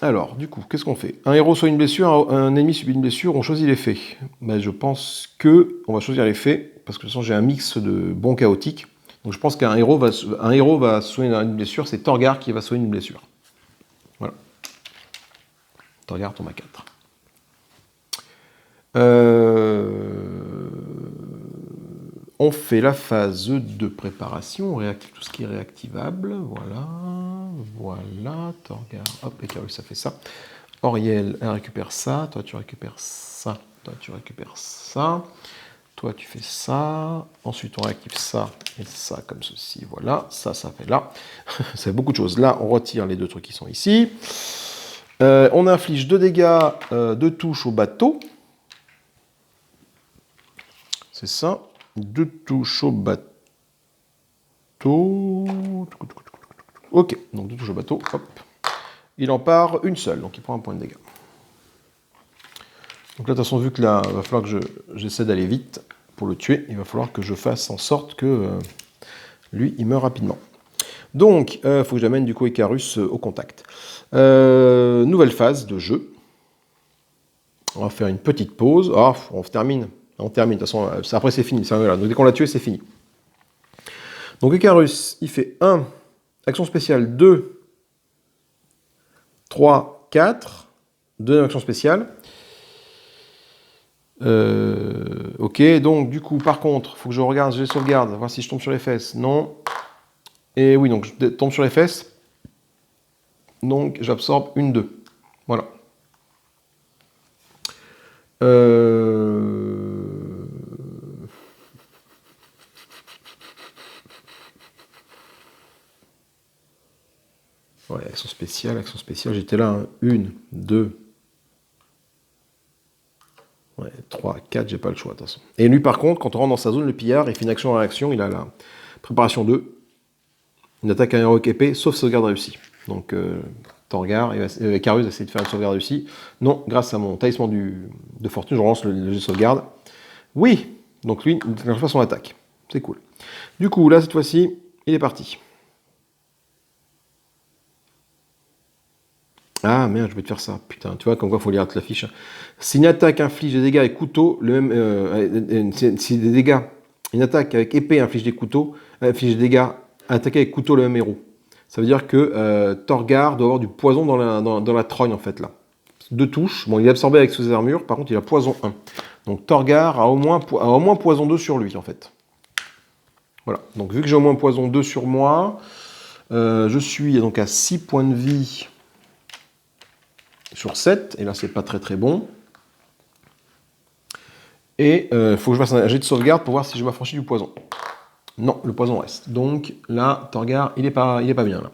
Alors, du coup, qu'est-ce qu'on fait? Un héros soit une blessure, un ennemi subit une blessure, on choisit l'effet. Ben, je pense que on va choisir l'effet, parce que de toute façon, j'ai un mix de bons chaotiques. Donc je pense qu'un héros va soigner une blessure, c'est Torgar qui va soigner une blessure. Voilà. Torgar tombe à 4. On fait la phase de préparation, on réactive tout ce qui est réactivable. Voilà, Torgar, hop, Icarus, ça fait ça. Auriel, elle récupère ça, toi tu récupères ça, toi tu récupères ça. Toi, tu fais ça. Ensuite, on réactive ça et ça comme ceci. Voilà, ça fait là. Ça fait beaucoup de choses. Là, on retire les 2 trucs qui sont ici. On inflige 2 dégâts de touche au bateau. C'est ça. 2 touches au bateau. Ok, donc 2 touches au bateau. Hop. Il en part une seule, donc il prend un point de dégâts. Donc là, de toute façon, vu que là, il va falloir que j'essaie d'aller vite pour le tuer, il va falloir que je fasse en sorte que lui, il meurt rapidement. Donc, il faut que j'amène du coup Icarus au contact. Nouvelle phase de jeu. On va faire une petite pause. Ah, on termine. On termine. De toute façon, après c'est fini. Voilà. Donc dès qu'on l'a tué, c'est fini. Donc Icarus, il fait 1, action spéciale 2, 3, 4. 2 actions spéciales. Ok, donc du coup, par contre, il faut que je regarde, je les sauvegarde, voir si je tombe sur les fesses. Non. Et oui, donc je tombe sur les fesses. Donc j'absorbe une 2. Voilà. Ouais, action spéciale, j'étais là, hein. 1, 2, ouais, 3, 4, j'ai pas le choix de toute façon. Et lui par contre, quand on rentre dans sa zone, le pillard, il fait une action-réaction, il a la préparation 2, une attaque à héroïque épée, sauf sauvegarde réussie. Donc Torgar, Icarus va essayer de faire une sauvegarde réussie. Non, grâce à mon talisman de fortune, je relance le jeu de sauvegarde. Oui, donc lui, il ne déclenche pas son attaque. C'est cool. Du coup, là, cette fois-ci, il est parti. Ah merde, je vais te faire ça. Putain, tu vois, comme quoi il faut lire la fiche. Si une attaque inflige des dégâts avec couteau, le même. Si des dégâts, une attaque avec épée inflige des couteaux, inflige des dégâts, attaquer avec couteau le même héros. Ça veut dire que Torgar doit avoir du poison dans la trogne en fait là. 2 touches. Bon, il est absorbé avec ses armures, par contre il a poison 1. Donc Torgar a au moins poison 2 sur lui en fait. Voilà. Donc vu que j'ai au moins poison 2 sur moi, je suis donc à 6 points de vie. Sur 7, et là c'est pas très très bon. Et il faut que je fasse un jet de sauvegarde pour voir si je m'affranchis du poison. Non, le poison reste. Donc là, Torgar, il est pas bien là.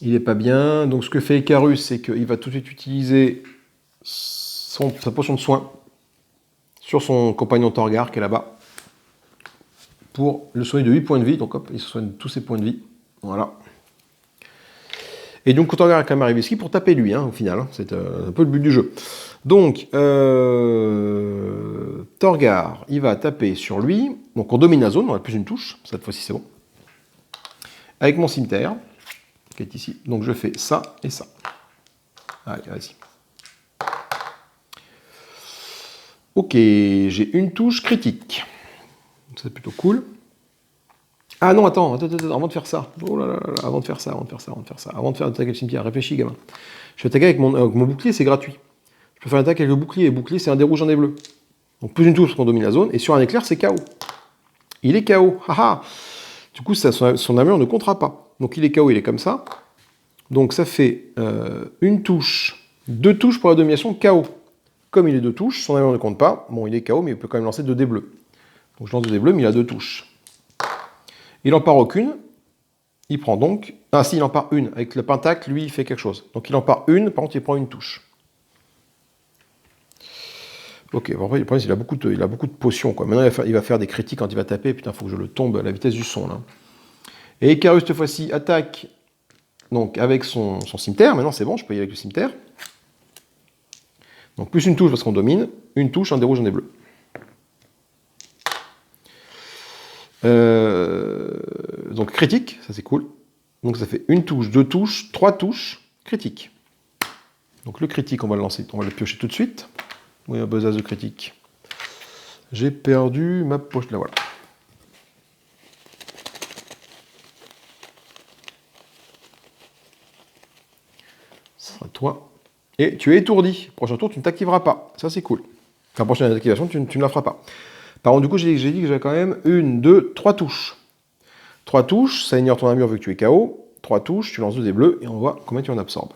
Il est pas bien. Donc ce que fait Icarus, c'est qu'il va tout de suite utiliser sa potion de soin sur son compagnon Torgar qui est là-bas pour le soigner de 8 points de vie. Donc hop, il se soigne tous ses points de vie. Voilà. Et donc Torgar est quand même arrivé ici pour taper lui, hein, au final. Hein. C'est un peu le but du jeu. Donc, Torgar, il va taper sur lui. Donc on domine la zone, on a plus une touche. Cette fois-ci, c'est bon. Avec mon cimetière, qui est ici. Donc je fais ça et ça. Allez, vas-y. Ok, j'ai une touche critique. C'est plutôt cool. Ah non, attends, avant de faire ça. Oh là là là, avant de faire ça. Avant de faire attaquer le cimetière, réfléchis, gamin. Je vais attaquer avec mon bouclier, c'est gratuit. Je peux faire une attaque avec le bouclier. Le bouclier, c'est un des rouges, un des bleus. Donc plus une touche parce qu'on domine la zone. Et sur un éclair, c'est KO. Il est KO. Haha. Du coup, son armure ne comptera pas. Donc il est KO, il est comme ça. Donc ça fait une touche, 2 touches pour la domination KO. Comme il est 2 touches, son armure ne compte pas. Bon, il est KO, mais il peut quand même lancer 2 dés bleus. Donc je lance 2 dés bleus, mais il a 2 touches. Il en part aucune. Il prend donc... Ah si, il en part une. Avec le pentacle, lui, il fait quelque chose. Donc il en part une, par contre, il prend une touche. Ok, bon, après, il a beaucoup de potions, quoi. Maintenant, il va faire des critiques quand il va taper. Putain, il faut que je le tombe à la vitesse du son, là. Et Icarus, cette fois-ci, attaque donc, avec son cimetière. Maintenant, c'est bon, je peux y aller avec le cimetière. Donc, plus une touche parce qu'on domine. Une touche, un des rouges, un des bleus. Donc, critique, ça c'est cool. Donc, ça fait une touche, 2 touches, 3 touches, critique. Donc, le critique, on va le lancer, on va le piocher tout de suite. Oui, un besace de critique. J'ai perdu ma poche. Là, voilà. Ce sera toi. Et tu es étourdi. Prochain tour, tu ne t'activeras pas. Ça, c'est cool. Enfin, prochaine activation, tu ne la feras pas. Par contre, du coup, j'ai dit que j'avais quand même 1, 2, 3 touches. 3 touches, ça ignore ton armure vu que tu es KO. 3 touches, tu lances 2 dés bleus et on voit combien tu en absorbes.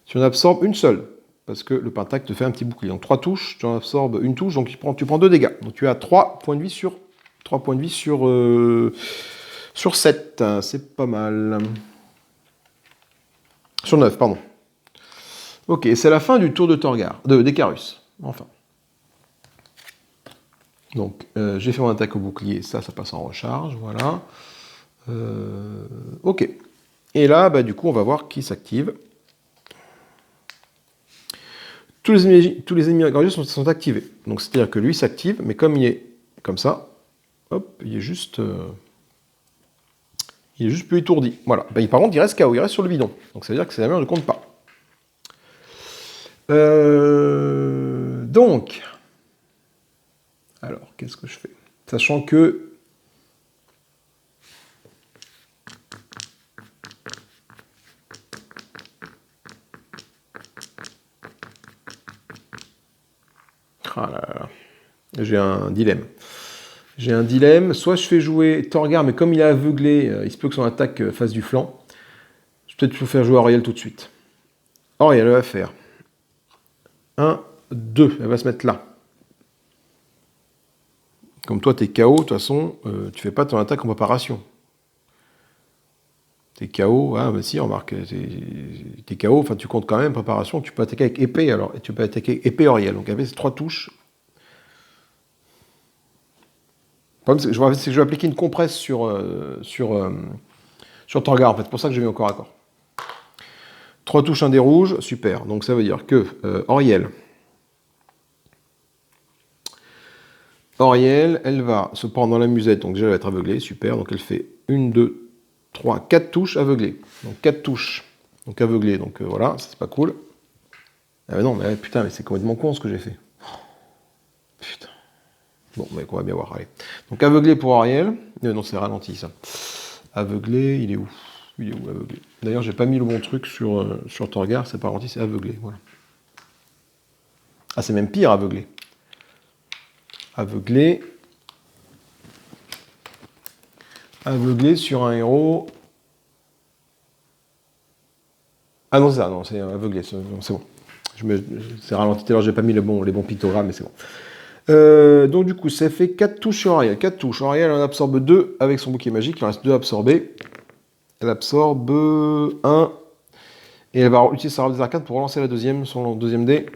Tu en absorbes une seule. Parce que le pentacle te fait un petit bouclier. Donc 3 touches, tu en absorbes une touche, donc tu prends 2 dégâts. Donc tu as 3 points de vie sur 7. C'est pas mal. Sur 9, pardon. Ok, c'est la fin du tour de Torgar, d'Icarus. Enfin. Donc j'ai fait mon attaque au bouclier, ça passe en recharge, voilà. Ok. Et là, bah, du coup, on va voir qui s'active. tous les ennemis gorgés sont activés. Donc c'est-à-dire que lui s'active, mais comme il est comme ça, hop, il est juste plus étourdi. Voilà. Ben, par contre, il reste KO, il reste sur le bidon. Donc ça veut dire que c'est la merde, je ne compte pas. Donc, alors, qu'est-ce que je fais? Sachant que ah là là. J'ai un dilemme. Soit je fais jouer Torgar, mais comme il est aveuglé, il se peut que son attaque fasse du flanc. Je vais peut-être faire jouer Auriel tout de suite. Auriel, elle va faire 1, 2. Elle va se mettre là. Comme toi, t'es KO, de toute façon, tu fais pas ton attaque en préparation. T'es KO, ah bah si, remarque, t'es KO, enfin tu comptes quand même préparation, tu peux attaquer avec épée alors, et tu peux attaquer épée Auriel. Donc avec ces 3 touches. Le problème, c'est que je vais appliquer une compresse sur Torgar, en fait, c'est pour ça que j'ai mis au corps à corps. 3 touches, un dé rouge, super. Donc ça veut dire que Auriel, elle va se prendre dans la musette, donc déjà elle va être aveuglée, super. Donc elle fait 1, 2, 3, 4 touches aveuglées. Donc 4 touches, donc aveuglées, donc voilà, c'est pas cool. Ah mais non, mais putain, mais c'est complètement con ce que j'ai fait. Putain. Bon, bah, on va bien voir, allez. Donc aveuglé pour Auriel. Non, c'est ralenti ça. Aveuglé, il est où? Il est où aveuglé? D'ailleurs, j'ai pas mis le bon truc sur Torgar, c'est pas ralenti, c'est aveuglé, voilà. Ah, c'est même pire, aveuglé. Aveuglé. Aveuglé sur un héros. Ah non, c'est ça, non, c'est aveuglé, c'est bon. C'est ralenti, alors j'ai pas mis les bons pictogrammes, mais c'est bon. Donc du coup, ça fait 4 touches sur Auriel. 4 touches. Auriel en absorbe 2 avec son bouclier magique, il en reste 2 absorbés. Elle absorbe 1. Et elle va utiliser sa rave des arcades pour relancer la deuxième, son deuxième dé.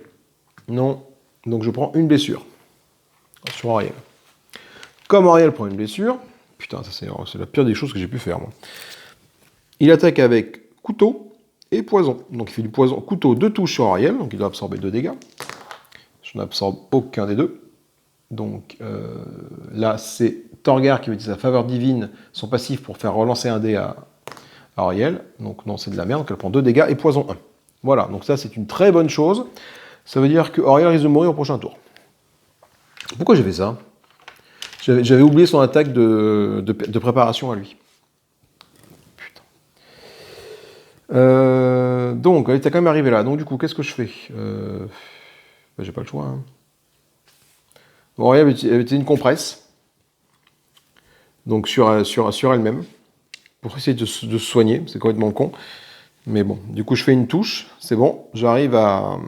Non. Donc je prends une blessure sur Auriel. Comme Auriel prend une blessure, putain, ça c'est la pire des choses que j'ai pu faire, moi. Il attaque avec couteau et poison. Donc il fait du poison. Couteau, 2 touches sur Auriel, donc il doit absorber 2 dégâts. Je n'absorbe aucun des deux. Donc là, c'est Torgar qui utilise sa faveur divine, son passif, pour faire relancer un dé à Auriel. Donc non, c'est de la merde, donc elle prend 2 dégâts et poison 1. Voilà, donc ça c'est une très bonne chose. Ça veut dire que Auriel risque de mourir au prochain tour. Pourquoi j'ai fait ça? J'avais oublié son attaque de préparation à lui. Putain. Donc, elle était quand même arrivée là. Donc du coup, qu'est-ce que je fais? Bah, j'ai pas le choix. Hein. Bon, Auriel avait utilisé une compresse. Donc sur elle-même. Pour essayer de se soigner. C'est complètement con. Mais bon, du coup, je fais une touche. C'est bon. J'arrive à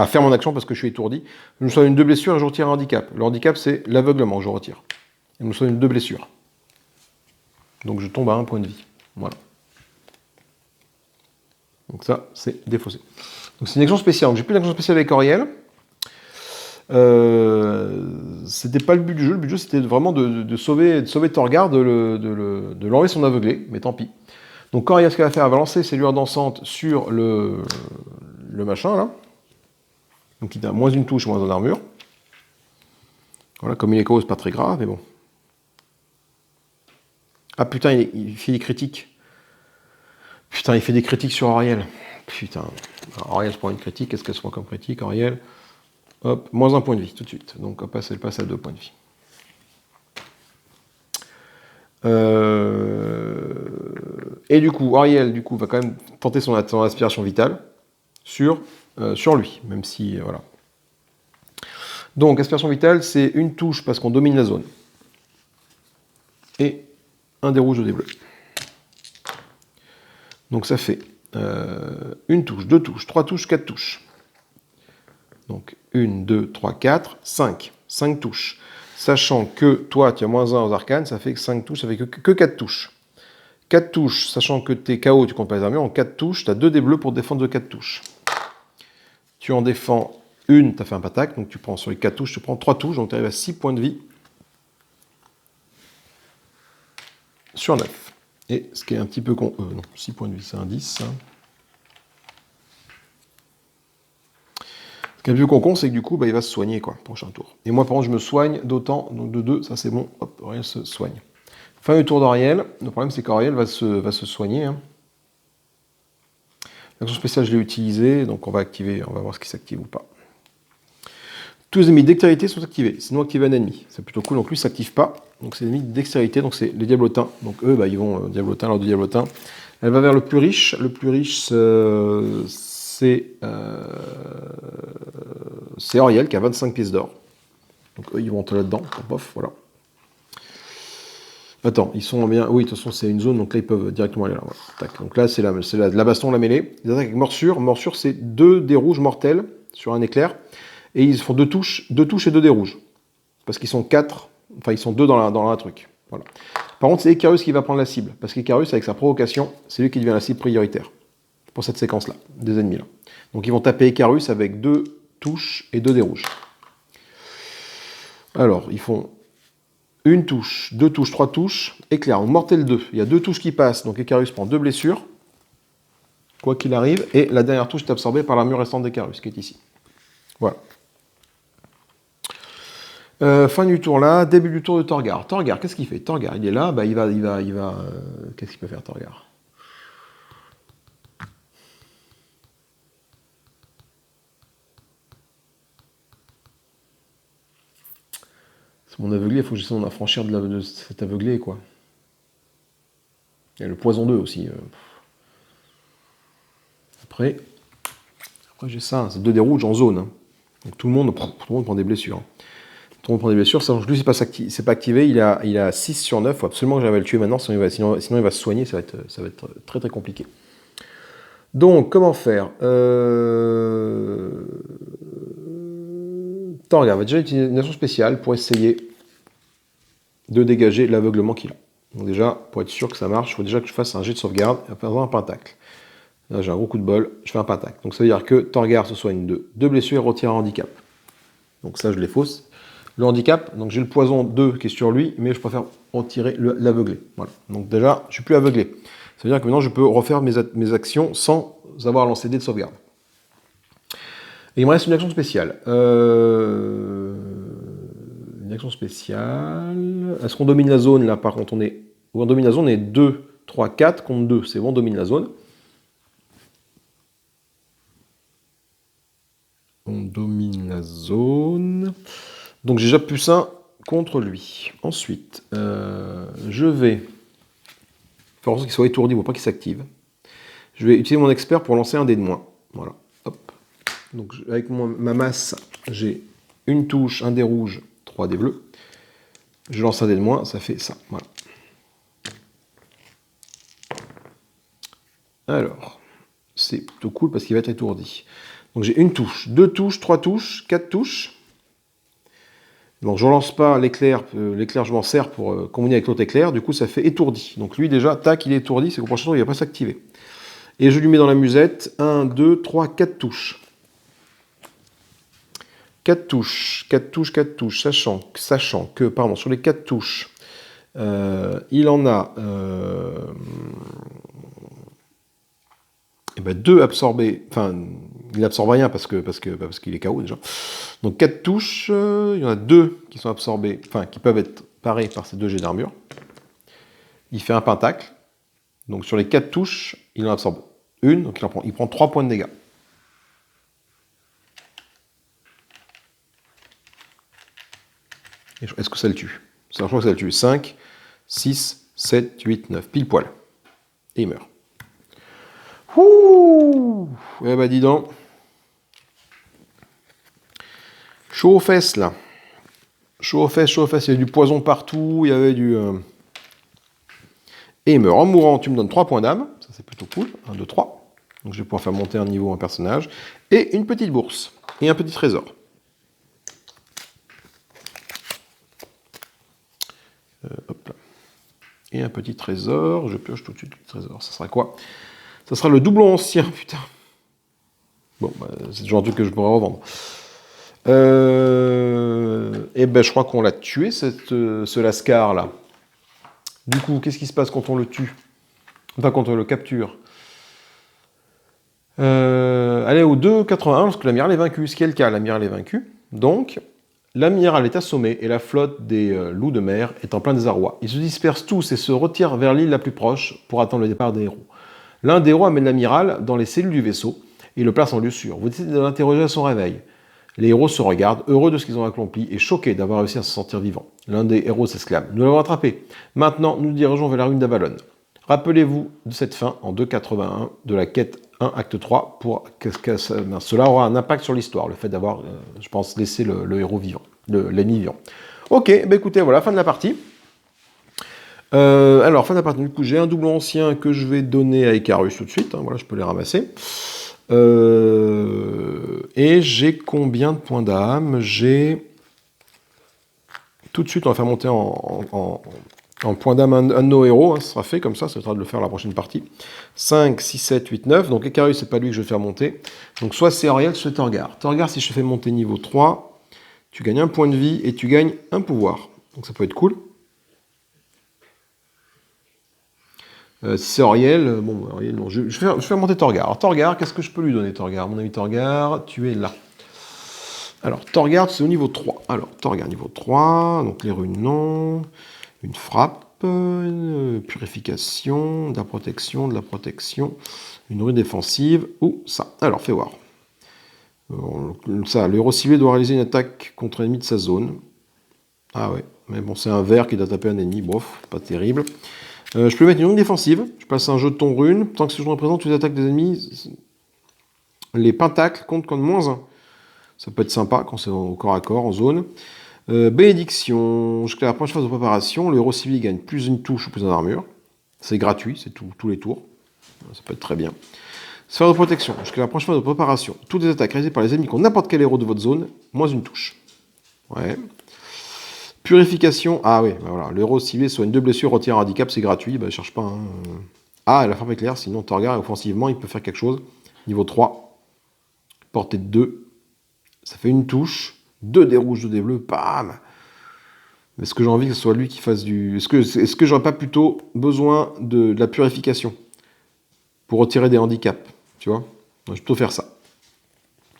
faire mon action parce que je suis étourdi. Je me soigne de 2 blessures et je retire un handicap. Le handicap, c'est l'aveuglement que je retire. Et je me soigne de 2 blessures. Donc je tombe à 1 point de vie. Voilà. Donc ça, c'est défaussé. Donc c'est une action spéciale. Donc j'ai plus d'action spéciale avec Auriel. C'était pas le but du jeu. Le but du jeu, c'était vraiment de sauver Torgar, de l'enlever son aveuglé. Mais tant pis. Donc quand Auriel, ce qu'elle va faire, elle va lancer ses lueurs dansantes sur le machin, là. Donc il a moins une touche, moins en armure. Voilà, comme il est KO, c'est pas très grave, mais bon. Ah putain, il fait des critiques. Putain, il fait des critiques sur Auriel. Putain. Alors, Auriel se prend une critique, qu'est-ce qu'elle se prend comme critique, Auriel? Hop, moins 1 point de vie, tout de suite. Donc hop, elle passe à 2 points de vie. Et du coup, Auriel, va quand même tenter son aspiration vitale sur lui, même si, voilà. Donc, aspiration vitale, c'est une touche parce qu'on domine la zone. Et un dé rouge, 2 dés bleus. Donc ça fait une touche, 2 touches, 3 touches, 4 touches. Donc 1, 2, 3, 4, 5. 5 touches. Sachant que toi, tu as moins 1 aux arcanes, ça fait que 5 touches, ça fait que 4 touches. 4 touches, sachant que tu es KO, tu comptes pas les armures, en 4 touches, tu as 2 dés bleus pour défendre de 4 touches. Tu en défends une, tu as fait un patac, donc tu prends sur les 4 touches, tu prends 3 touches, donc tu arrives à 6 points de vie sur 9. Et ce qui est un petit peu con... non, 6 points de vie, c'est un 10. Hein. Ce qui est plus concon, c'est que du coup, bah, il va se soigner, quoi, prochain tour. Et moi, par contre, je me soigne d'autant, donc de 2, ça c'est bon, hop, Auriel se soigne. Fin du tour d'Auriel, le problème c'est qu'Auriel va se soigner. Hein. L'action spéciale, je l'ai utilisée, donc on va activer, on va voir ce qui s'active ou pas. Tous les ennemis de dextérité sont activés, sinon activer un ennemi. C'est plutôt cool, donc lui, il ne s'active pas. Donc c'est les ennemis de dextérité, donc c'est les diablotins. Donc eux, bah, ils vont diablotin, l'ordre de diablotin. Elle va vers le plus riche. Le plus riche, c'est Auriel qui a 25 pièces d'or. Donc eux, ils vont là-dedans. Bof, voilà. Attends, ils sont bien. Oui, de toute façon, c'est une zone, donc là, ils peuvent directement aller là. Voilà. Tac. Donc là, c'est la baston, la mêlée. Ils attaquent avec morsure. Morsure, c'est 2 dés rouges mortels sur un éclair. Et ils font 2 touches et 2 dés rouges. Parce qu'ils sont 4. Enfin, ils sont 2 dans la truc. Voilà. Par contre, c'est Icarus qui va prendre la cible. Parce qu'Icarus, avec sa provocation, c'est lui qui devient la cible prioritaire. Pour cette séquence-là, des ennemis là. Donc ils vont taper Icarus avec 2 touches et 2 dés rouges. Alors, ils font 1 touche, 2 touches, 3 touches, éclair. Donc mortel 2. Il y a 2 touches qui passent, donc Icarus prend 2 blessures, quoi qu'il arrive, et la dernière touche est absorbée par l'armure restante d'Icarus, qui est ici. Voilà. Fin du tour là, début du tour de Torgar. Torgar, qu'est-ce qu'il fait? Torgar, il est là, bah, qu'est-ce qu'il peut faire Torgar? C'est mon aveuglé, il faut que j'essaie d'en affranchir de cet aveuglé, quoi. Il y a le poison 2 aussi. Après j'ai ça, c'est 2 dés rouges en zone. Hein. Donc tout le monde prend des blessures. Hein. Tout le monde prend des blessures, sachant que lui, c'est pas activé, il a 6 sur 9, il faut absolument que j'arrive à le tuer maintenant, sinon il va se soigner, ça va être très très compliqué. Donc, comment faire Torgar va déjà utiliser une action spéciale pour essayer de dégager l'aveuglement qu'il a. Donc déjà, pour être sûr que ça marche, il faut déjà que je fasse un jet de sauvegarde et après avoir un pentacle. Là, j'ai un gros coup de bol, je fais un pentacle. Donc ça veut dire que Torgar se soigne de 2 blessures et retire un handicap. Donc ça, je les fausse. Le handicap, donc j'ai le poison 2 qui est sur lui, mais je préfère retirer l'aveuglé. Voilà. Donc déjà, je ne suis plus aveuglé. Ça veut dire que maintenant, je peux refaire mes actions sans avoir lancé des de sauvegarde. Et il me reste une action spéciale. Une action spéciale. Est-ce qu'on domine la zone là? Par contre, on domine la zone, on est 2, 3, 4 contre 2. C'est bon, on domine la zone. On domine la zone. Donc j'ai déjà plus 1 contre lui. Ensuite, je vais faire en sorte qu'il soit étourdi pour pas qu'il s'active. Je vais utiliser mon expert pour lancer un dé de moins. Voilà. Hop. Donc avec ma masse, j'ai une touche, un dé rouge, 3 dés bleus. Je lance un dé de moins, ça fait ça. Voilà. Alors, c'est plutôt cool parce qu'il va être étourdi. Donc j'ai une touche, 2 touches, 3 touches, 4 touches. Donc je ne relance pas l'éclair, l'éclair je m'en sers pour combiner avec l'autre éclair, du coup ça fait étourdi. Donc lui déjà, tac, il est étourdi, c'est qu'au prochain tour il ne va pas s'activer. Et je lui mets dans la musette 1, 2, 3, 4 touches. 4 touches, 4 touches, 4 touches, sachant que, pardon, sur les 4 touches, il en a 2 absorbés, enfin, il n'absorbe rien parce qu'il est KO déjà. Donc 4 touches, il y en a 2 qui sont absorbés, enfin, qui peuvent être parés par ces 2 jets d'armure. Il fait un pentacle, donc sur les 4 touches, il en absorbe une, donc il prend 3 points de dégâts. Est-ce que ça le tue? Je crois que ça le tue. 5, 6, 7, 8, 9. Pile poil. Et il meurt. Ouh! Eh ben dis donc. Chaud aux fesses là. Chaud aux fesses, chaud aux fesses. Il y avait du poison partout. Il y avait du... Et il meurt. En mourant, tu me donnes 3 points d'âme. Ça c'est plutôt cool. 1, 2, 3. Donc je vais pouvoir faire monter un niveau un personnage. Et une petite bourse. Et un petit trésor. Hop là. Et un petit trésor. Je pioche tout de suite le trésor. Ça sera quoi? Ça sera le doublon ancien, putain. Bon, bah, c'est toujours un truc que je pourrais revendre. Et ben, je crois qu'on l'a tué, ce Lascar là. Du coup, qu'est-ce qui se passe quand on le tue? Enfin, quand on le capture. Allez au 2,81 lorsque l'amiral est vaincu. Ce qui est le cas, l'amiral est vaincu. Donc, l'amiral est assommé et la flotte des loups de mer est en plein désarroi. Ils se dispersent tous et se retirent vers l'île la plus proche pour attendre le départ des héros. L'un des héros amène l'amiral dans les cellules du vaisseau et le place en lieu sûr. Vous décidez de l'interroger à son réveil. Les héros se regardent, heureux de ce qu'ils ont accompli et choqués d'avoir réussi à se sentir vivants. L'un des héros s'exclame « Nous l'avons attrapé. Maintenant, nous nous dirigeons vers la ruine d'Avalon. » Rappelez-vous de cette fin en 2,81 de la quête 1, acte 3, pour que cela aura un impact sur l'histoire, le fait d'avoir, je pense, laissé le héros vivant, l'ennemi vivant. Ok, bah écoutez, voilà, fin de la partie. Alors, fin de la partie, du coup, j'ai un doublon ancien que je vais donner à Icarus tout de suite, hein, voilà, je peux les ramasser. Et j'ai combien de points d'âme? J'ai... Tout de suite, on va faire monter en point d'âme un de nos héros, hein, ça sera fait comme ça sera de le faire la prochaine partie. 5, 6, 7, 8, 9. Donc Icarus, c'est pas lui que je vais faire monter. Donc soit c'est Auriel, soit Torgar. Torgar, si je te fais monter niveau 3, tu gagnes un point de vie et tu gagnes un pouvoir. Donc ça peut être cool. Si c'est Auriel, bon, Auriel, non, je vais faire monter Torgar. Alors Torgar, qu'est-ce que je peux lui donner, Torgar? Mon ami Torgar, tu es là. Alors, Torgar, c'est au niveau 3. Alors, Torgar, niveau 3, donc les runes, non. Une frappe, une purification, de la protection, une rune défensive, ou ça. Alors, fais voir. Ça, le héros ciblé doit réaliser une attaque contre un ennemi de sa zone. Ah ouais, mais bon, c'est un vert qui doit taper un ennemi, bof, pas terrible. Je peux mettre une rune défensive, je passe un jeton rune, tant que ce jeton représente toutes les attaques des ennemis, les pentacles comptent comme -1. Ça peut être sympa quand c'est au corps à corps, en zone. Bénédiction, jusqu'à la prochaine phase de préparation, le héros civil gagne plus une touche ou plus en armure. C'est gratuit, c'est tous les tours. Ça peut être très bien. Sphère de protection, jusqu'à la prochaine phase de préparation, toutes les attaques réalisées par les ennemis contre n'importe quel héros de votre zone, moins une touche. Ouais. Purification, ah oui, bah voilà, le héros ciblé soigne 2 blessures, retire un handicap, c'est gratuit, bah cherche pas. Hein. Ah, la frappe éclair, sinon Torgar, offensivement, il peut faire quelque chose. Niveau 3, portée de 2, ça fait une touche, 2 dés rouges, 2 dés bleus, bam. Est-ce que j'ai envie que ce soit lui qui fasse du... Est-ce que j'aurais pas plutôt besoin de la purification pour retirer des handicaps, tu vois? Je vais plutôt faire ça.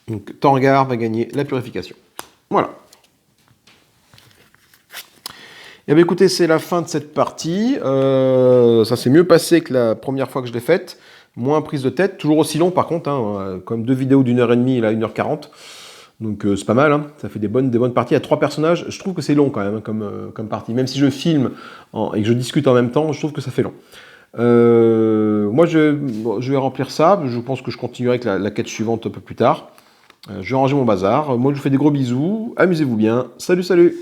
Donc Torgar va gagner la purification. Voilà. Eh bien écoutez, c'est la fin de cette partie. Ça s'est mieux passé que la première fois que je l'ai faite. Moins prise de tête. Toujours aussi long par contre. Hein, comme 2 vidéos d'1h30 et là 1h40. Donc c'est pas mal. Hein. Ça fait des bonnes parties. Il y a 3 personnages. Je trouve que c'est long quand même comme partie. Même si je filme et que je discute en même temps, je trouve que ça fait long. Moi je vais remplir ça. Je pense que je continuerai avec la quête suivante un peu plus tard. Je vais ranger mon bazar. Moi je vous fais des gros bisous. Amusez-vous bien. Salut, salut!